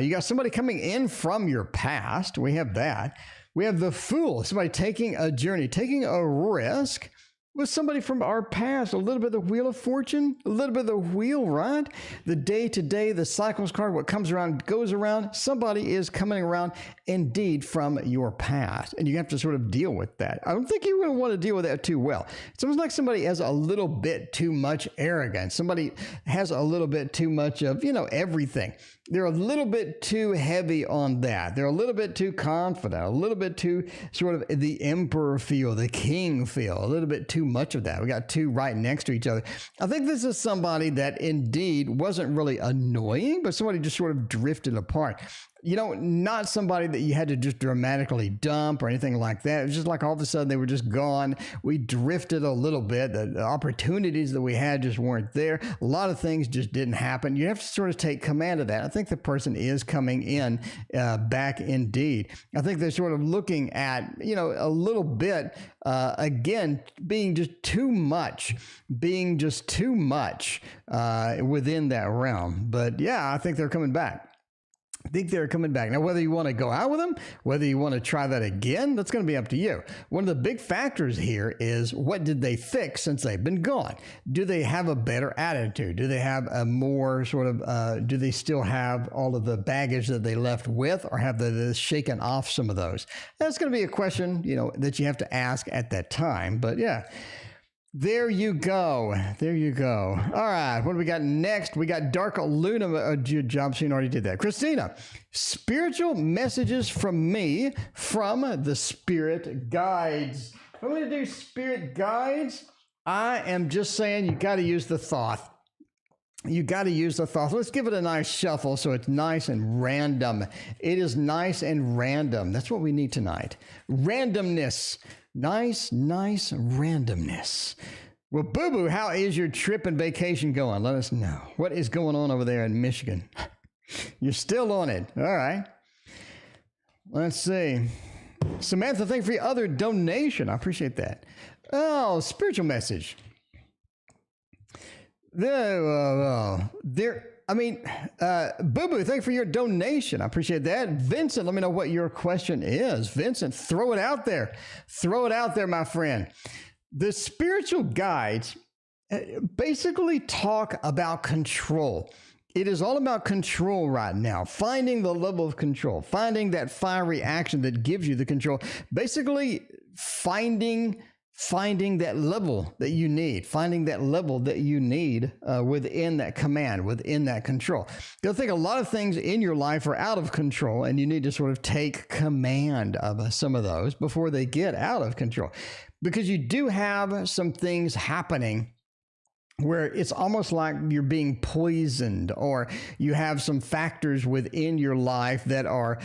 you got somebody coming in from your past. We have that. We have the Fool, somebody taking a journey, taking a risk. with somebody from our past, a little bit of the Wheel of Fortune, a little bit of the wheel, right? The day to day, the cycles card, what comes around goes around. Somebody is coming around indeed from your past, and you have to sort of deal with that. I don't think you're going to want to deal with that too well. It's almost like somebody has a little bit too much arrogance. Somebody has a little bit too much of, everything. They're a little bit too heavy on that. They're a little bit too confident, a little bit too sort of the emperor feel, the king feel, a little bit too much of that. We got two right next to each other. I think this is somebody that indeed wasn't really annoying, but somebody just sort of drifted apart. Not somebody that you had to just dramatically dump or anything like that. It was just like all of a sudden they were just gone. We drifted a little bit. The opportunities that we had just weren't there. A lot of things just didn't happen. You have to sort of take command of that. I think the person is coming in back indeed. I think they're sort of looking at, a little bit, again, being just too much within that realm. But yeah, I think they're coming back. Now, whether you want to go out with them, whether you want to try that again, that's going to be up to you. One of the big factors here is, what did they fix since they've been gone? Do they have a better attitude? Do they have a more sort of, do they still have all of the baggage that they left with, or have they shaken off some of those? That's going to be a question, that you have to ask at that time. But yeah. There you go. All right. What do we got next? We got Dark Luna. Jobson already did that. Christina, spiritual messages from me from the spirit guides. I'm going to do spirit guides. I am just saying you got to use the thought. Let's give it a nice shuffle so it's nice and random. It is nice and random. That's what we need tonight. Randomness. Nice randomness. Well, Boo Boo, how is your trip and vacation going? Let us know. What is going on over there in Michigan? You're still on it. All right. Let's see. Samantha, thank you for your other donation. I appreciate that. Oh, spiritual message. Boo Boo, thank you for your donation. I appreciate that. Vincent, let me know what your question is. Vincent, throw it out there. My friend. The spiritual guides basically talk about control. It is all about control right now, finding the level of control, finding that fiery action that gives you the control, basically finding that level that you need, within that command, within that control. You'll think a lot of things in your life are out of control, and you need to sort of take command of some of those before they get out of control, because you do have some things happening where it's almost like you're being poisoned, or you have some factors within your life that are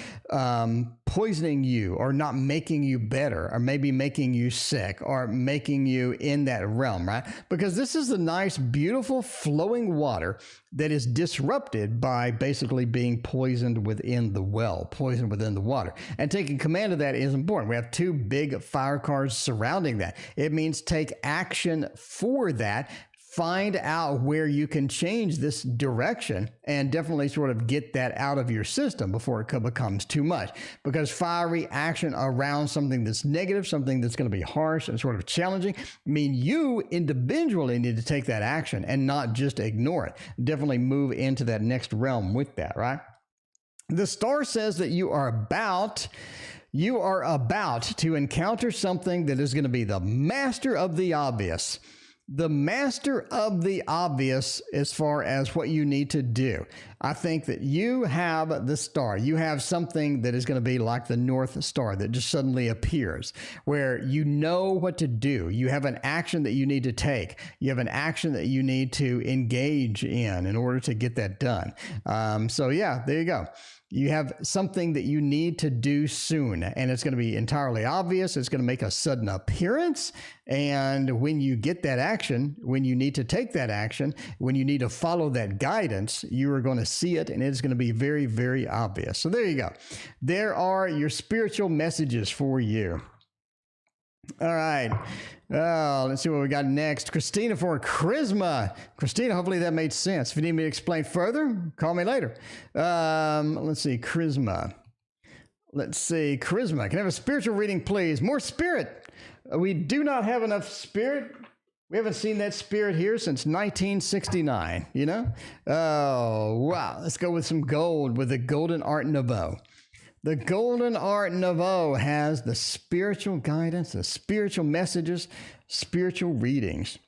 poisoning you, or not making you better, or maybe making you sick, or making you in that realm, right? Because this is the nice, beautiful, flowing water that is disrupted by basically being poisoned within the well, poisoned within the water. And taking command of that is important. We have two big fire cards surrounding that. It means take action for that. Find out where you can change this direction, and definitely sort of get that out of your system before it becomes too much. Because fiery action around something that's negative, something that's going to be harsh and sort of challenging, you individually need to take that action and not just ignore it. Definitely move into that next realm with that, right? The star says that you are about to encounter something that is going to be the master of the obvious. The master of the obvious as far as what you need to do. I think that you have the star. You have something that is going to be like the North Star that just suddenly appears, where you know what to do. You have an action that you need to take. You have an action that you need to engage in order to get that done. So yeah, there you go. You have something that you need to do soon, and it's going to be entirely obvious. It's going to make a sudden appearance. And when you get that action, when you need to take that action, when you need to follow that guidance, you are going to see it, and it's going to be very, very obvious. So there you go. There are your spiritual messages for you. All right. Let's see what we got next. Christina for charisma. Christina, hopefully that made sense. If you need me to explain further, call me later. Let's see. Charisma. Let's see. Charisma. Can I have a spiritual reading, please? More spirit. We do not have enough spirit. We haven't seen that spirit here since 1969, you know? Oh, wow. Let's go with some gold with the Golden Art Nouveau. The Golden Art Nouveau has the spiritual guidance, the spiritual messages, spiritual readings.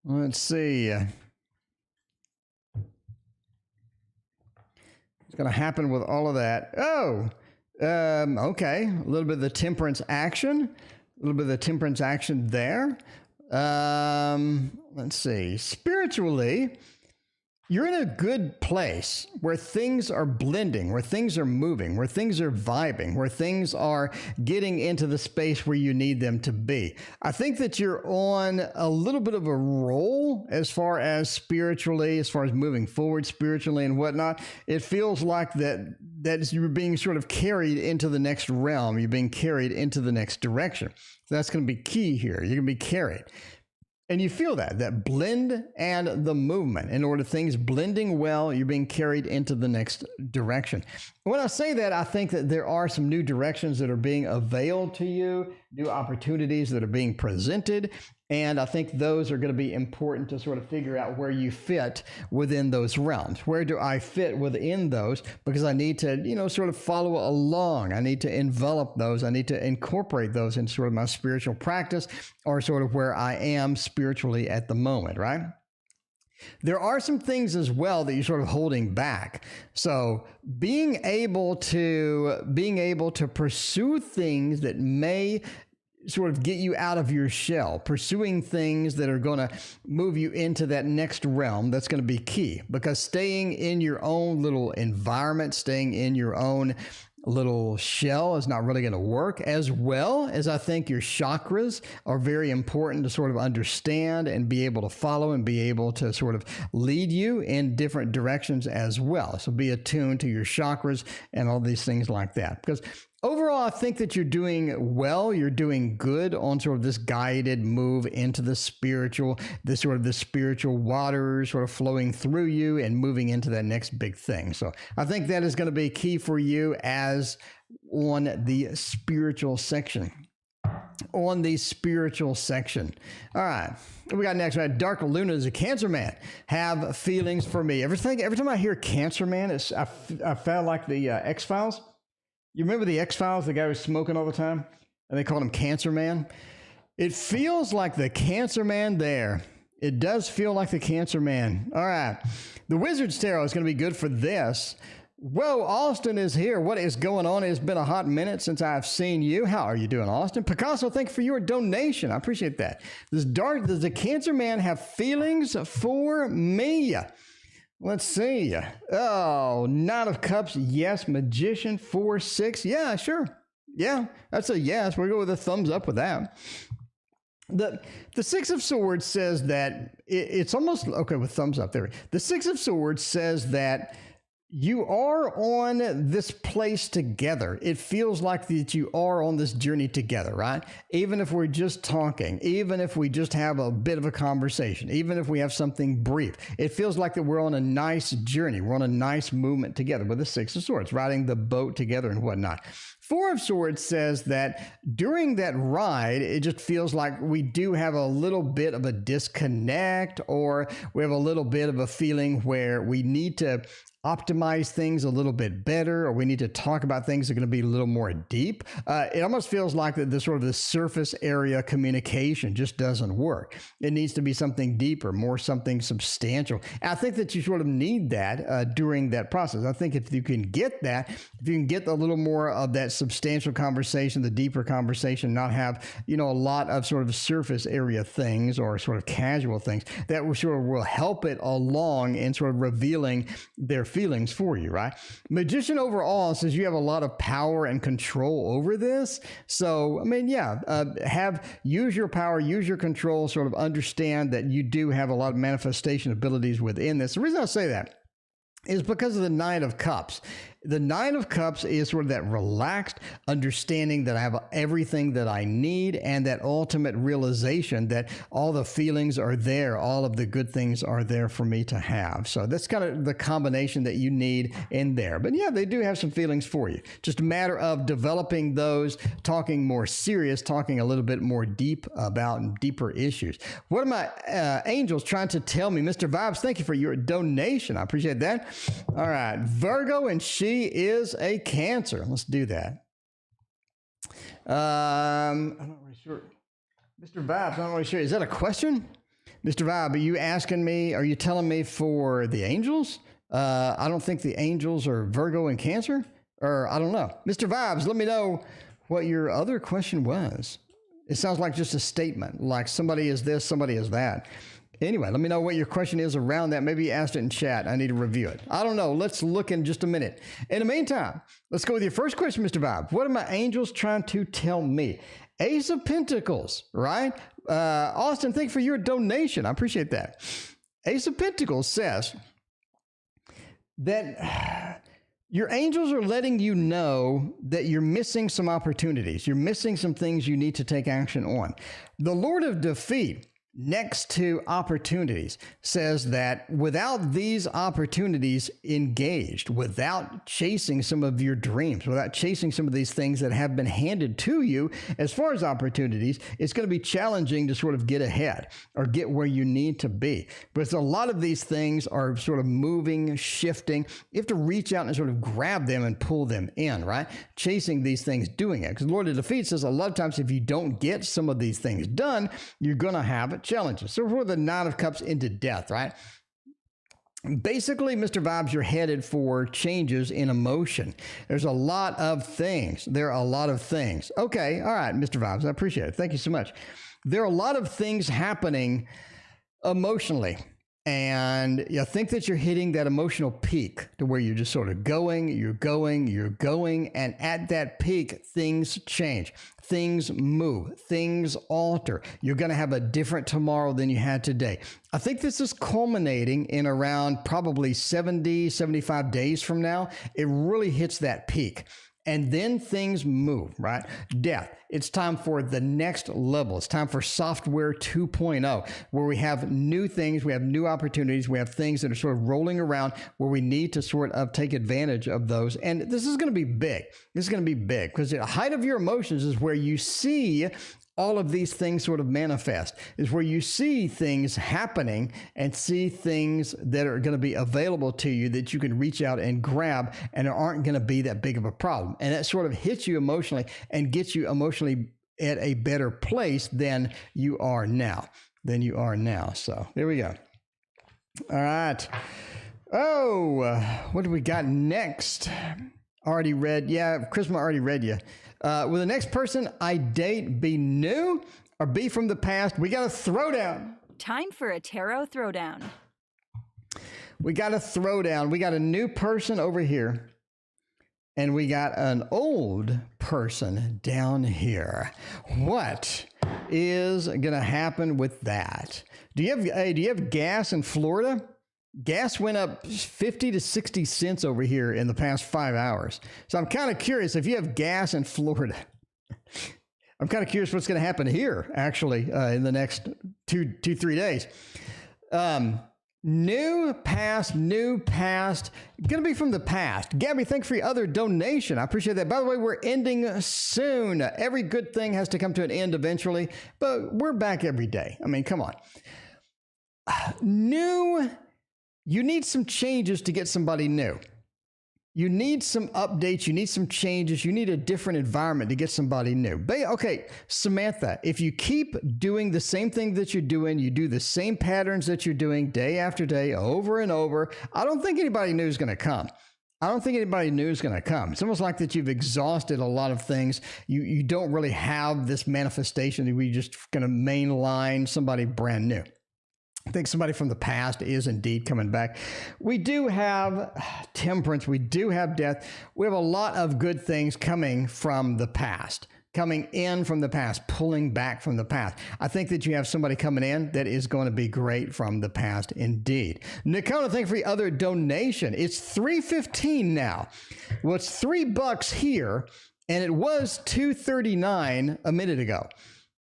Let's see. What's going to happen with all of that? Oh, okay. A little bit of the temperance action. A little bit of the temperance action there. Let's see. Spiritually, you're in a good place where things are blending, where things are moving, where things are vibing, where things are getting into the space where you need them to be. I think that you're on a little bit of a roll as far as spiritually, as far as moving forward spiritually and whatnot. It feels like that you're being sort of carried into the next realm. You're being carried into the next direction. So that's going to be key here. You're going to be carried. And you feel that blend and the movement. In order things blending well, you're being carried into the next direction. When I say that, I think that there are some new directions that are being availed to you, new opportunities that are being presented. And I think those are going to be important to sort of figure out where you fit within those realms. Where do I fit within those? Because I need to, sort of follow along. I need to envelop those. I need to incorporate those into sort of my spiritual practice or sort of where I am spiritually at the moment, right? There are some things as well that you're sort of holding back. So being able to pursue things that may sort of get you out of your shell, pursuing things that are going to move you into that next realm, that's going to be key, because staying in your own little environment, staying in your own little shell is not really going to work, as well as I think your chakras are very important to sort of understand and be able to follow and be able to sort of lead you in different directions as well. So be attuned to your chakras and all these things like that, because overall, I think that you're doing well. You're doing good on sort of this guided move into the spiritual, the spiritual waters sort of flowing through you and moving into that next big thing. So I think that is going to be key for you as on the spiritual section. On the spiritual section. All right. We got next, right? Dark Luna is a Cancer man. Have feelings for me. Every time I hear Cancer man, I felt like the X-Files. You remember the X-Files, the guy who was smoking all the time? And they called him Cancer Man? It feels like the Cancer Man there. It does feel like the Cancer Man. All right. The Wizard's Tarot is going to be good for this. Whoa, Austin is here. What is going on? It's been a hot minute since I've seen you. How are you doing, Austin? Picasso, thank you for your donation. I appreciate that. Does the Cancer Man have feelings for me? Let's see. Oh, Knight of Cups. Yes. Magician 4-6. Yeah, sure. Yeah, that's a yes. We'll go with a thumbs up with that. The Six of Swords says that it's almost okay with thumbs up there. The Six of Swords says that you are on this place together. It feels like that you are on this journey together, right? Even if we're just talking, even if we just have a bit of a conversation, even if we have something brief, it feels like that we're on a nice journey. We're on a nice movement together with the Six of Swords, riding the boat together and whatnot. Four of Swords says that during that ride, it just feels like we do have a little bit of a disconnect, or we have a little bit of a feeling where we need to optimize things a little bit better, or we need to talk about things that are going to be a little more deep. It almost feels like that the sort of the surface area communication just doesn't work. It needs to be something deeper, more something substantial. And I think that you sort of need that during that process. I think if you can get that, if you can get a little more of that substantial conversation, the deeper conversation, not have, a lot of sort of surface area things or sort of casual things, that will help it along in sort of revealing their feelings for you, right? Magician overall says you have a lot of power and control over this. So, use your power, use your control, sort of understand that you do have a lot of manifestation abilities within this. The reason I say that is because of the Knight of Cups. The Nine of Cups is sort of that relaxed understanding that I have everything that I need, and that ultimate realization that all the feelings are there, all of the good things are there for me to have. So that's kind of the combination that you need in there. But yeah, they do have some feelings for you. Just a matter of developing those, talking more serious, talking a little bit more deep about deeper issues. What are my angels trying to tell me? Mr. Vibes, thank you for your donation. I appreciate that. All right, Virgo, and she is a Cancer. Let's do that. I'm not really sure. Mr. Vibes, I'm not really sure. Is that a question? Mr. Vibe, are you asking me, are you telling me for the angels? I don't think the angels are Virgo and Cancer, or I don't know. Mr. Vibes, let me know what your other question was. It sounds like just a statement, like somebody is this, somebody is that. Anyway, let me know what your question is around that. Maybe you asked it in chat. I need to review it. I don't know. Let's look in just a minute. In the meantime, let's go with your first question, Mr. Vibe. What are my angels trying to tell me? Ace of Pentacles, right? Austin, thank you for your donation. I appreciate that. Ace of Pentacles says that your angels are letting you know that you're missing some opportunities. You're missing some things you need to take action on. The Lord of Defeat, next to opportunities, says that without these opportunities engaged, without chasing some of your dreams, without chasing some of these things that have been handed to you as far as opportunities, it's going to be challenging to sort of get ahead or get where you need to be. But a lot of these things are sort of moving, shifting. You have to reach out and sort of grab them and pull them in, right? Chasing these things, doing it. Because Lord of Defeat says a lot of times if you don't get some of these things done, you're going to have challenges. So for the Nine of Cups into Death, right? Basically, Mr. Vibes, you're headed for changes in emotion. There's a lot of things. There are a lot of things. Okay, all right, Mr. Vibes, I appreciate it. Thank you so much. There are a lot of things happening emotionally. And you think that you're hitting that emotional peak to where you're just sort of going, and at that peak, things change, things move, things alter. You're going to have a different tomorrow than you had today. I think this is culminating in around probably 70, 75 days from now. It really hits that peak. And then things move, right? Death. It's time for the next level. It's time for software 2.0, where we have new things, we have new opportunities, we have things that are sort of rolling around where we need to sort of take advantage of those. And this is going to be big. This is going to be big because the height of your emotions is where you see all of these things sort of manifest, is where you see things happening and see things that are going to be available to you that you can reach out and grab and aren't going to be that big of a problem. And that sort of hits you emotionally and gets you emotionally at a better place than you are now. So there we go. All right. Oh, what do we got next? Already read. Yeah, Chrisma already read you. Will the next person I date be new or be from the past? We got a throwdown. Time for a tarot throwdown. We got a throwdown. We got a new person over here. And we got an old person down here. What is going to happen with that? Do you have gas in Florida? Gas went up 50 to 60 cents over here in the past 5 hours. So I'm kind of curious if you have gas in Florida. I'm kind of curious what's going to happen here, actually, in the next 3 days. New past, going to be from the past. Gabby, thanks for your other donation. I appreciate that. By the way, we're ending soon. Every good thing has to come to an end eventually, but we're back every day. I mean, come on. You need some changes to get somebody new. You need some updates. You need some changes. You need a different environment to get somebody new. Okay, Samantha, if you keep doing the same thing that you're doing, you do the same patterns that you're doing day after day, over and over, I don't think anybody new is going to come. It's almost like that you've exhausted a lot of things. You don't really have this manifestation that we just going to mainline somebody brand new. I think somebody from the past is indeed coming back. We do have temperance. We do have death. We have a lot of good things coming from the past. coming in from the past, pulling back from the past. I think that you have somebody coming in that is going to be great from the past indeed. Nakona, thank you for the other donation. It's $3.15 now. Well, it's $3 here, and it was $2.39 a minute ago.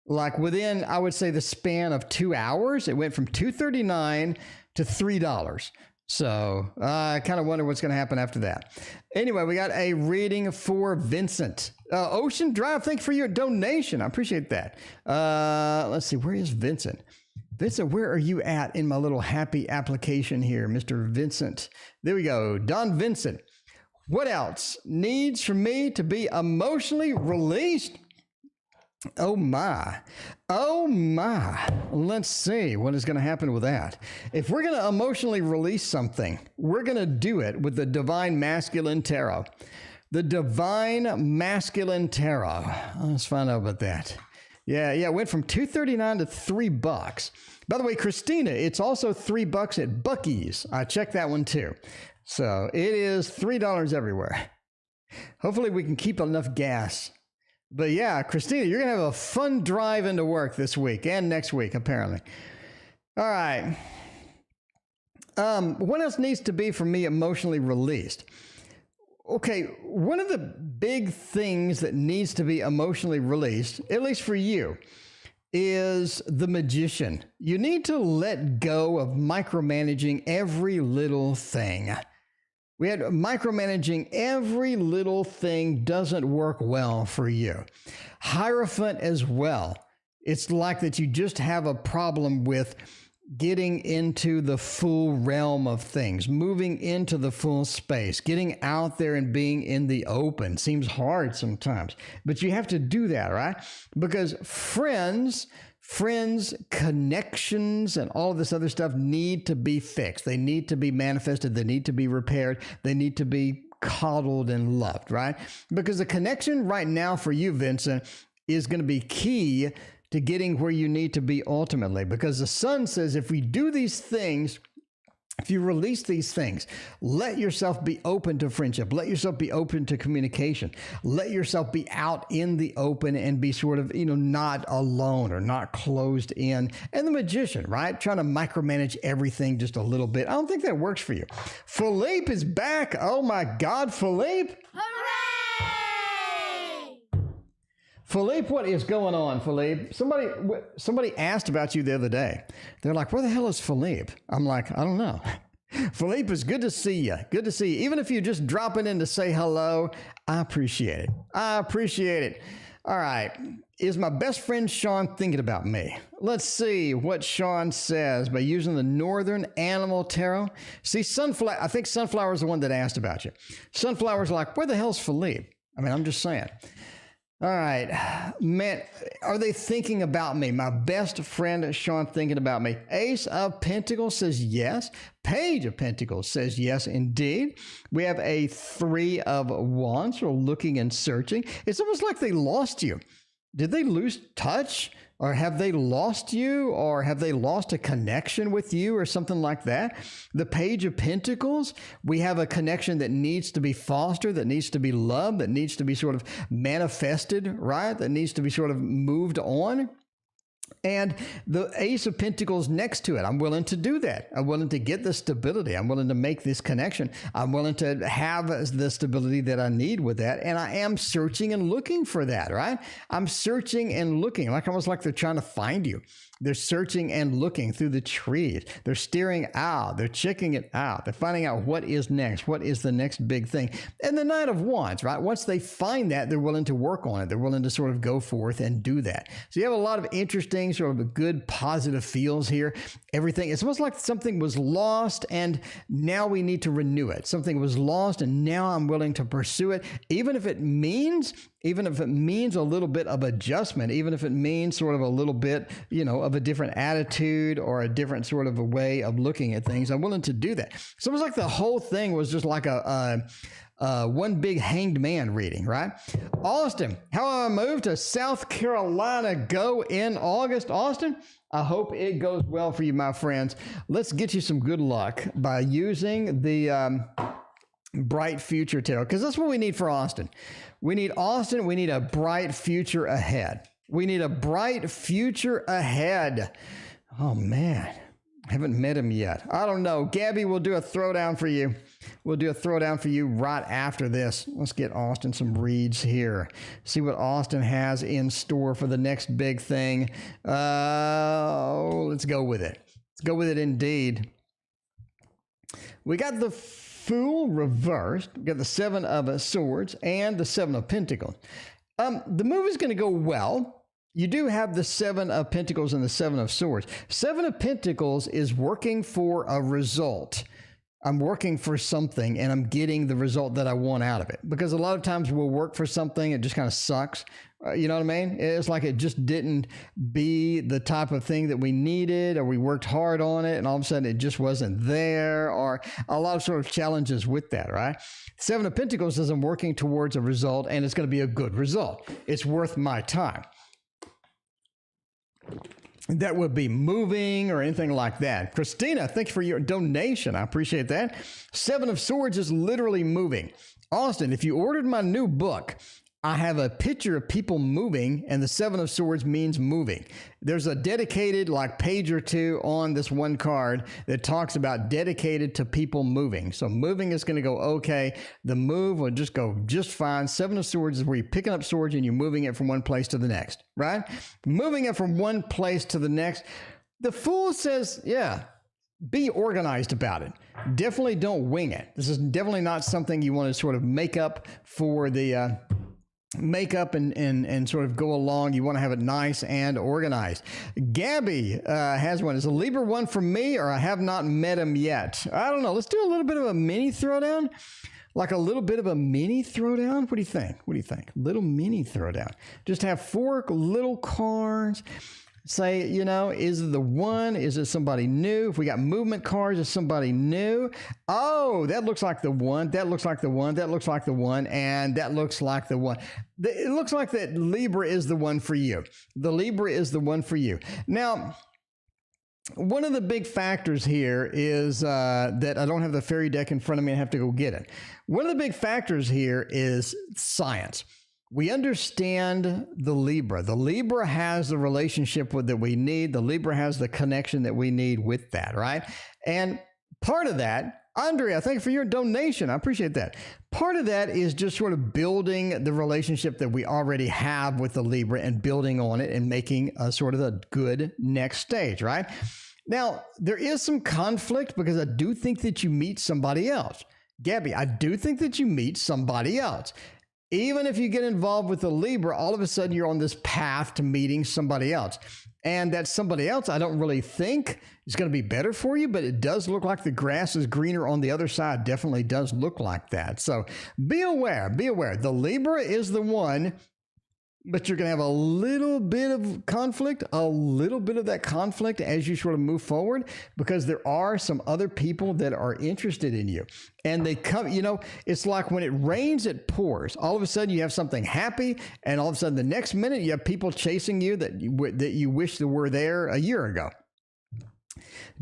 Like within, I would say, the span of 2 hours, it went from $2.39 to $3. So I kind of wonder what's going to happen after that. Anyway, we got a reading for Vincent. Ocean Drive, thank you for your donation. I appreciate that. Let's see, where is Vincent? Vincent, where are you at in my little happy application here, Mr. Vincent? There we go. Don Vincent. What else needs for me to be emotionally released? Oh my. Oh my. Let's see what is going to happen with that. If we're going to emotionally release something, we're going to do it with the Divine Masculine Tarot. The Divine Masculine Tarot. Let's find out about that. Yeah, it went from $2.39 to $3. By the way, Christina, it's also $3 at Buc-ee's. I checked that one too. So it is $3 everywhere. Hopefully we can keep enough gas. But yeah, Christina, you're going to have a fun drive into work this week and next week, apparently. All right. What else needs to be for me emotionally released? Okay, one of the big things that needs to be emotionally released, at least for you, is the Magician. You need to let go of micromanaging every little thing. We had micromanaging every little thing doesn't work well for you. Hierophant as well. It's like that you just have a problem with getting into the full realm of things, moving into the full space, getting out there and being in the open. Seems hard sometimes, but you have to do that, right? Because friends, connections, and all of this other stuff need to be fixed. They need to be manifested. They need to be repaired. They need to be coddled and loved, right? Because the connection right now for you, Vincent, is going to be key to getting where you need to be ultimately. Because the sun says if we do these things, if you release these things, let yourself be open to friendship. Let yourself be open to communication. Let yourself be out in the open and be sort of, not alone or not closed in. And the Magician, right? Trying to micromanage everything just a little bit. I don't think that works for you. Philippe is back. Oh my God, Philippe. Hooray! Philippe, what is going on, Philippe? Somebody asked about you the other day. They're like, where the hell is Philippe? I'm like, I don't know. Philippe, it's good to see you. Good to see you. Even if you're just dropping in to say hello, I appreciate it. I appreciate it. All right. Is my best friend Sean thinking about me? Let's see what Sean says by using the Northern Animal Tarot. See, Sunflower, I think Sunflower is the one that asked about you. Sunflower's like, where the hell's Philippe? I mean, I'm just saying. All right, man, are they thinking about me? My best friend, Sean, thinking about me. Ace of Pentacles says yes. Page of Pentacles says yes, indeed. We have a Three of Wands. We're looking and searching. It's almost like they lost you. Did they lose touch? Or have they lost you? Or have they lost a connection with you or something like that? The Page of Pentacles, we have a connection that needs to be fostered, that needs to be loved, that needs to be sort of manifested, right? That needs to be sort of moved on. And the Ace of Pentacles next to it, I'm willing to do that. I'm willing to get the stability. I'm willing to make this connection. I'm willing to have the stability that I need with that. And I am searching and looking for that, right? I'm searching and looking, like almost like they're trying to find you. They're searching and looking through the trees. They're steering out. They're checking it out. They're finding out what is next. What is the next big thing? And the Knight of Wands, right? Once they find that, they're willing to work on it. They're willing to sort of go forth and do that. So you have a lot of interesting, sort of good, positive feels here. Everything, it's almost like something was lost and now we need to renew it. Something was lost and now I'm willing to pursue it, even if it means a little bit of adjustment, even if it means sort of a little bit, of a different attitude or a different sort of a way of looking at things, I'm willing to do that. So it was like the whole thing was just like a one big hanged man reading, right? Austin, how I moved to South Carolina go in August. Austin, I hope it goes well for you, my friends. Let's get you some good luck by using the Bright future, Taro, because that's what we need for Austin. We need Austin. We need a bright future ahead. We need a bright future ahead. Oh, man. Haven't met him yet. I don't know. Gabby, we'll do a throwdown for you. We'll do a throwdown for you right after this. Let's get Austin some reads here. See what Austin has in store for the next big thing. Let's go with it. Let's go with it indeed. We got the Fool reversed. We got the Seven of Swords and the Seven of Pentacles. The move is going to go well. You do have the Seven of Pentacles and the Seven of Swords. Seven of Pentacles is working for a result. I'm working for something and I'm getting the result that I want out of it. Because a lot of times we'll work for something, it just kind of sucks. You know what I mean? It's like it just didn't be the type of thing that we needed, or we worked hard on it and all of a sudden it just wasn't there, or a lot of sort of challenges with that, right? Seven of Pentacles is I'm working towards a result and it's going to be a good result. It's worth my time. That would be moving or anything like that. Christina, thank you for your donation. I appreciate that. Seven of Swords is literally moving. Austin, if you ordered my new book, I have a picture of people moving, and the Seven of Swords means moving. There's a dedicated like page or two on this one card that talks about dedicated to people moving. So moving is going to go okay. The move will just go just fine. Seven of Swords is where you're picking up swords and you're moving it from one place to the next, right? Moving it from one place to the next. The Fool says, yeah, be organized about it. Definitely don't wing it. This is definitely not something you want to sort of make up for the... make up and sort of go along. You want to have it nice and organized. Gabby has one. Is a Libra one for me, or I have not met him yet? I don't know. Let's do a little bit of a mini throwdown. Like a little bit of a mini throwdown? What do you think? What do you think? Little mini throwdown. Just have 4 little cards. Say, you know, is it the one? Is it somebody new? If we got movement cards, is somebody new? Oh, that looks like the one. That looks like the one. That looks like the one. And that looks like the one. It looks like that Libra is the one for you. The Libra is the one for you. Now, one of the big factors here is that I don't have the fairy deck in front of me. I have to go get it. One of the big factors here is science. We understand the Libra. The Libra has the relationship that we need. The Libra has the connection that we need with that, right? And part of that, Andrea, thank you for your donation. I appreciate that. Part of that is just sort of building the relationship that we already have with the Libra and building on it and making a sort of a good next stage, right? Now, there is some conflict because I do think that you meet somebody else. Gabby, I do think that you meet somebody else. Even if you get involved with the Libra, all of a sudden you're on this path to meeting somebody else. And that somebody else, I don't really think is going to be better for you, but it does look like the grass is greener on the other side. Definitely does look like that. So be aware, be aware. The Libra is the one, but you're going to have a little bit of conflict, a little bit of that conflict as you sort of move forward, because there are some other people that are interested in you. And they come, you know, it's like when it rains, it pours. All of a sudden you have something happy, and all of a sudden the next minute you have people chasing you that you wish that were there a year ago.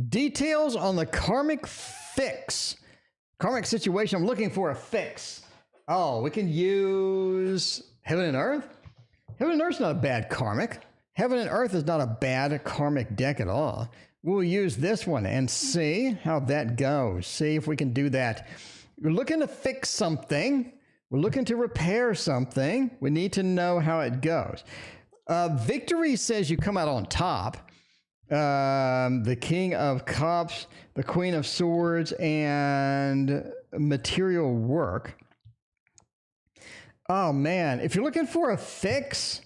Details on the karmic fix. Karmic situation, I'm looking for a fix. Oh, we can use Heaven and Earth. Heaven and Earth's not a bad karmic. Heaven and Earth is not a bad karmic deck at all. We'll use this one and see how that goes. See if we can do that. We're looking to fix something. We're looking to repair something. We need to know how it goes. Victory says you come out on top. The King of Cups, the Queen of Swords, and material work. Oh, man, if you're looking for a fix,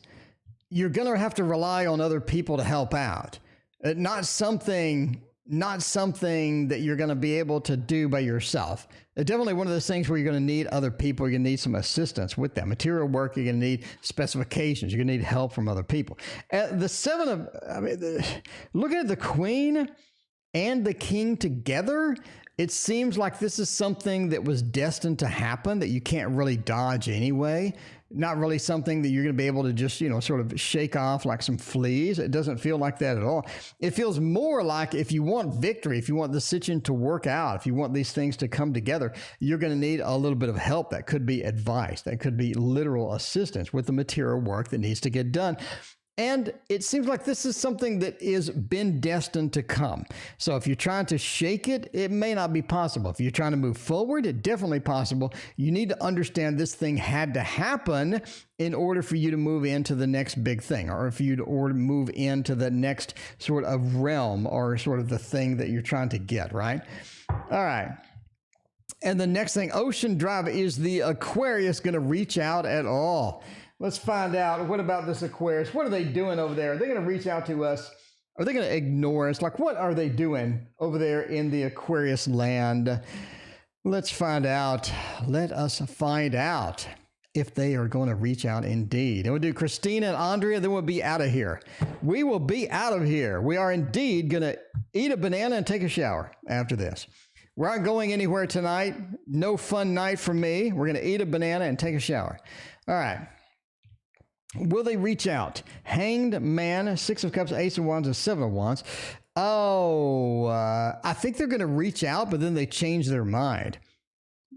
you're going to have to rely on other people to help out. Not something that you're going to be able to do by yourself. Definitely one of those things where you're going to need other people. You're going to need some assistance with that. Material work, you're going to need specifications. You're going to need help from other people. Looking at the Queen and the King together, it seems like this is something that was destined to happen that you can't really dodge anyway. not really something that you're going to be able to just, sort of shake off like some fleas. It doesn't feel like that at all. It feels more like if you want victory, if you want the Ascension to work out, if you want these things to come together, you're going to need a little bit of help. That could be advice. That could be literal assistance with the material work that needs to get done. And it seems like this is something that is been destined to come. So if you're trying to shake it, it may not be possible. If you're trying to move forward, it's definitely possible. You need to understand this thing had to happen in order for you to move into the next big thing, or if you to move into the next sort of realm or sort of the thing that you're trying to get, right? All right. And the next thing, Ocean Drive, is the Aquarius going to reach out at all? Let's find out. What about this Aquarius? What are they doing over there? Are they going to reach out to us? Are they going to ignore us? Like, what are they doing over there in the Aquarius land? Let's find out. Let us find out if they are going to reach out indeed. And we'll do Christina and Andrea, then we'll be out of here. We will be out of here. We are indeed going to eat a banana and take a shower after this. We're not going anywhere tonight. No fun night for me. We're going to eat a banana and take a shower. All right. Will they reach out? Hanged Man, 6 of Cups, Ace of Wands, and 7 of Wands. I think they're going to reach out, but then they change their mind.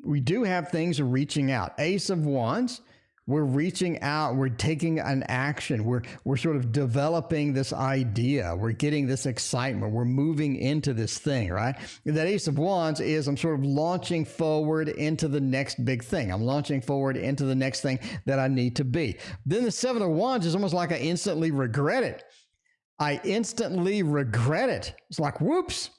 We do have things reaching out. Ace of Wands, we're reaching out. We're taking an action. We're sort of developing this idea. We're getting this excitement. We're moving into this thing, right? And that Ace of Wands is I'm sort of launching forward into the next big thing. I'm launching forward into the next thing that I need to be. Then the 7 of Wands is almost like I instantly regret it. I instantly regret it. It's like, whoops.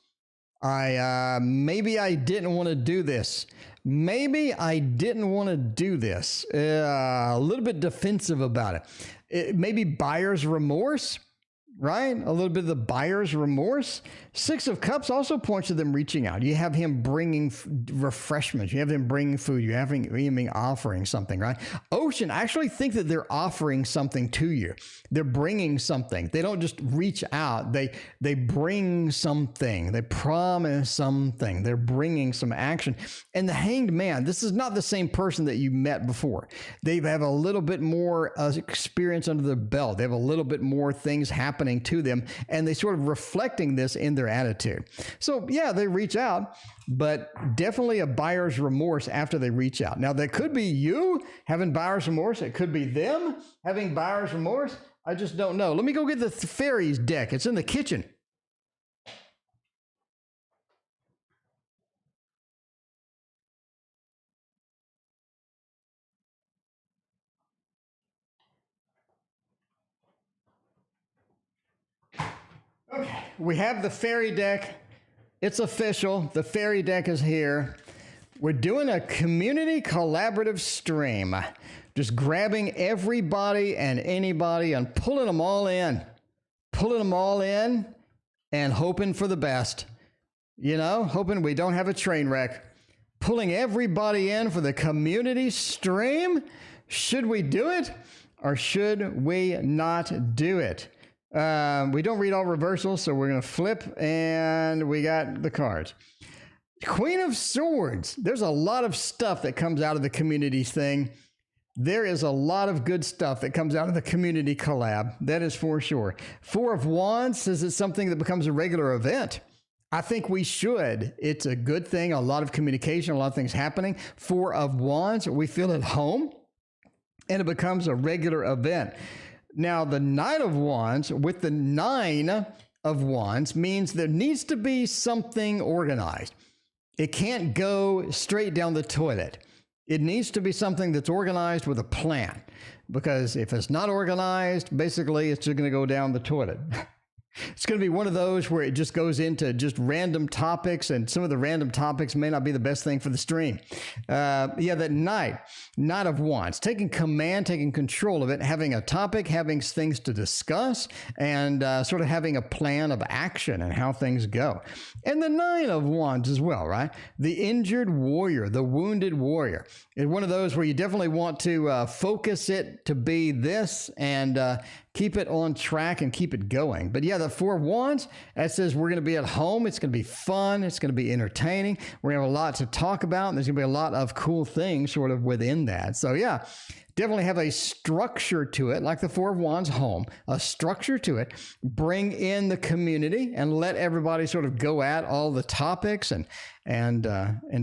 Maybe I didn't want to do this. Maybe I didn't want to do this. A little bit defensive about it. Maybe buyer's remorse, right? A little bit of the buyer's remorse. 6 of Cups also points to them reaching out. You have him bringing refreshments. You have him bringing food. You have him offering something, right? Ocean, I actually think that they're offering something to you. They're bringing something. They don't just reach out. They bring something. They promise something. They're bringing some action. And the Hanged Man, this is not the same person that you met before. They have a little bit more experience under their belt. They have a little bit more things happening to them, and they sort of reflecting this in their attitude. So yeah, they reach out, but definitely a buyer's remorse after they reach out. Now, that could be you having buyer's remorse. It could be them having buyer's remorse. I just don't know. Let me go get the fairies deck. It's in the kitchen. Okay, we have the fairy deck. It's official. The fairy deck is here. We're doing a community collaborative stream. Just grabbing everybody and anybody and pulling them all in. Pulling them all in and hoping for the best. You know, hoping we don't have a train wreck. Pulling everybody in for the community stream. Should we do it or should we not do it? We don't read all reversals, so we're going to flip, and we got the cards. Queen of Swords. There's a lot of stuff that comes out of the communities thing. There is a lot of good stuff that comes out of the community collab. That is for sure. 4 of Wands says it's something that becomes a regular event. I think we should. It's a good thing. A lot of communication, a lot of things happening. 4 of Wands, we feel at home, and it becomes a regular event. Now, the Knight of Wands with the 9 of Wands means there needs to be something organized. It can't go straight down the toilet. It needs to be something that's organized with a plan, because if it's not organized, basically it's just going to go down the toilet. It's going to be one of those where it just goes into just random topics, and some of the random topics may not be the best thing for the stream. Yeah, that Knight of Wands, taking command, taking control of it, having a topic, having things to discuss, and sort of having a plan of action and how things go. And the 9 of Wands as well, right? The injured warrior, the wounded warrior. It's one of those where you definitely want to focus it to be this and keep it on track and keep it going. But yeah, the Four of Wands, that says we're going to be at home. It's going to be fun. It's going to be entertaining. We're going to have a lot to talk about. And there's going to be a lot of cool things sort of within that. So yeah, definitely have a structure to it, like the Four of Wands home, a structure to it. Bring in the community and let everybody sort of go at all the topics and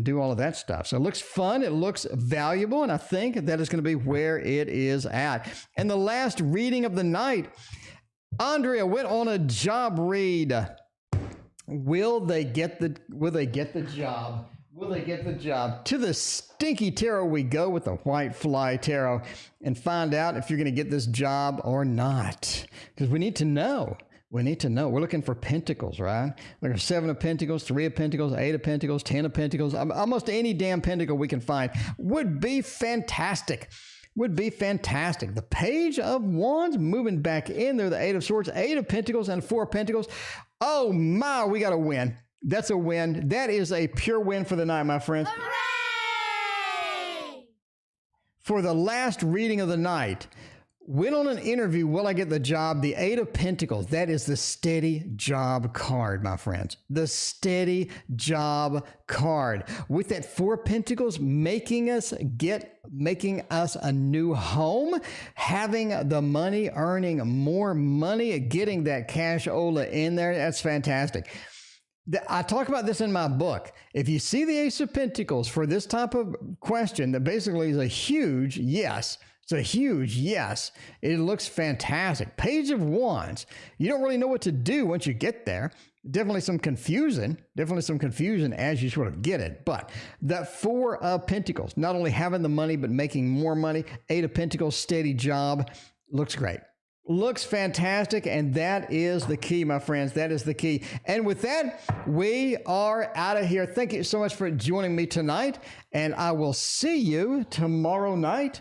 do all of that stuff. So it looks fun. It looks valuable. And I think that is going to be where it is at. And the last reading of the night, Andrea went on a job read. Will they get the job? Will they get the job? To the stinky tarot we go with the white fly tarot and find out if you're going to get this job or not. Because we need to know. We need to know. We're looking for pentacles, right? Looking for 7 of pentacles, 3 of pentacles, 8 of pentacles, 10 of pentacles. Almost any damn pentacle we can find would be fantastic. Would be fantastic. The Page of Wands moving back in there, the 8 of Swords, 8 of Pentacles, and 4 of Pentacles. Oh my, we got a win. That's a win. That is a pure win for the night, my friends. Hooray! For the last reading of the night, went on an interview, will I get the job? The 8 of Pentacles, that is the steady job card, my friends. The steady job card. With that 4 of Pentacles making us a new home, having the money, earning more money, getting that cashola in there, that's fantastic. I talk about this in my book. If you see the Ace of Pentacles for this type of question, that basically is a huge yes. It's a huge yes. It looks fantastic. Page of Wands. You don't really know what to do once you get there. Definitely some confusion as you sort of get it. But that 4 of Pentacles, not only having the money, but making more money. 8 of Pentacles, steady job. Looks great. Looks fantastic, and that is the key, my friends. That is the key. And with that, we are out of here. Thank you so much for joining me tonight, and I will see you tomorrow night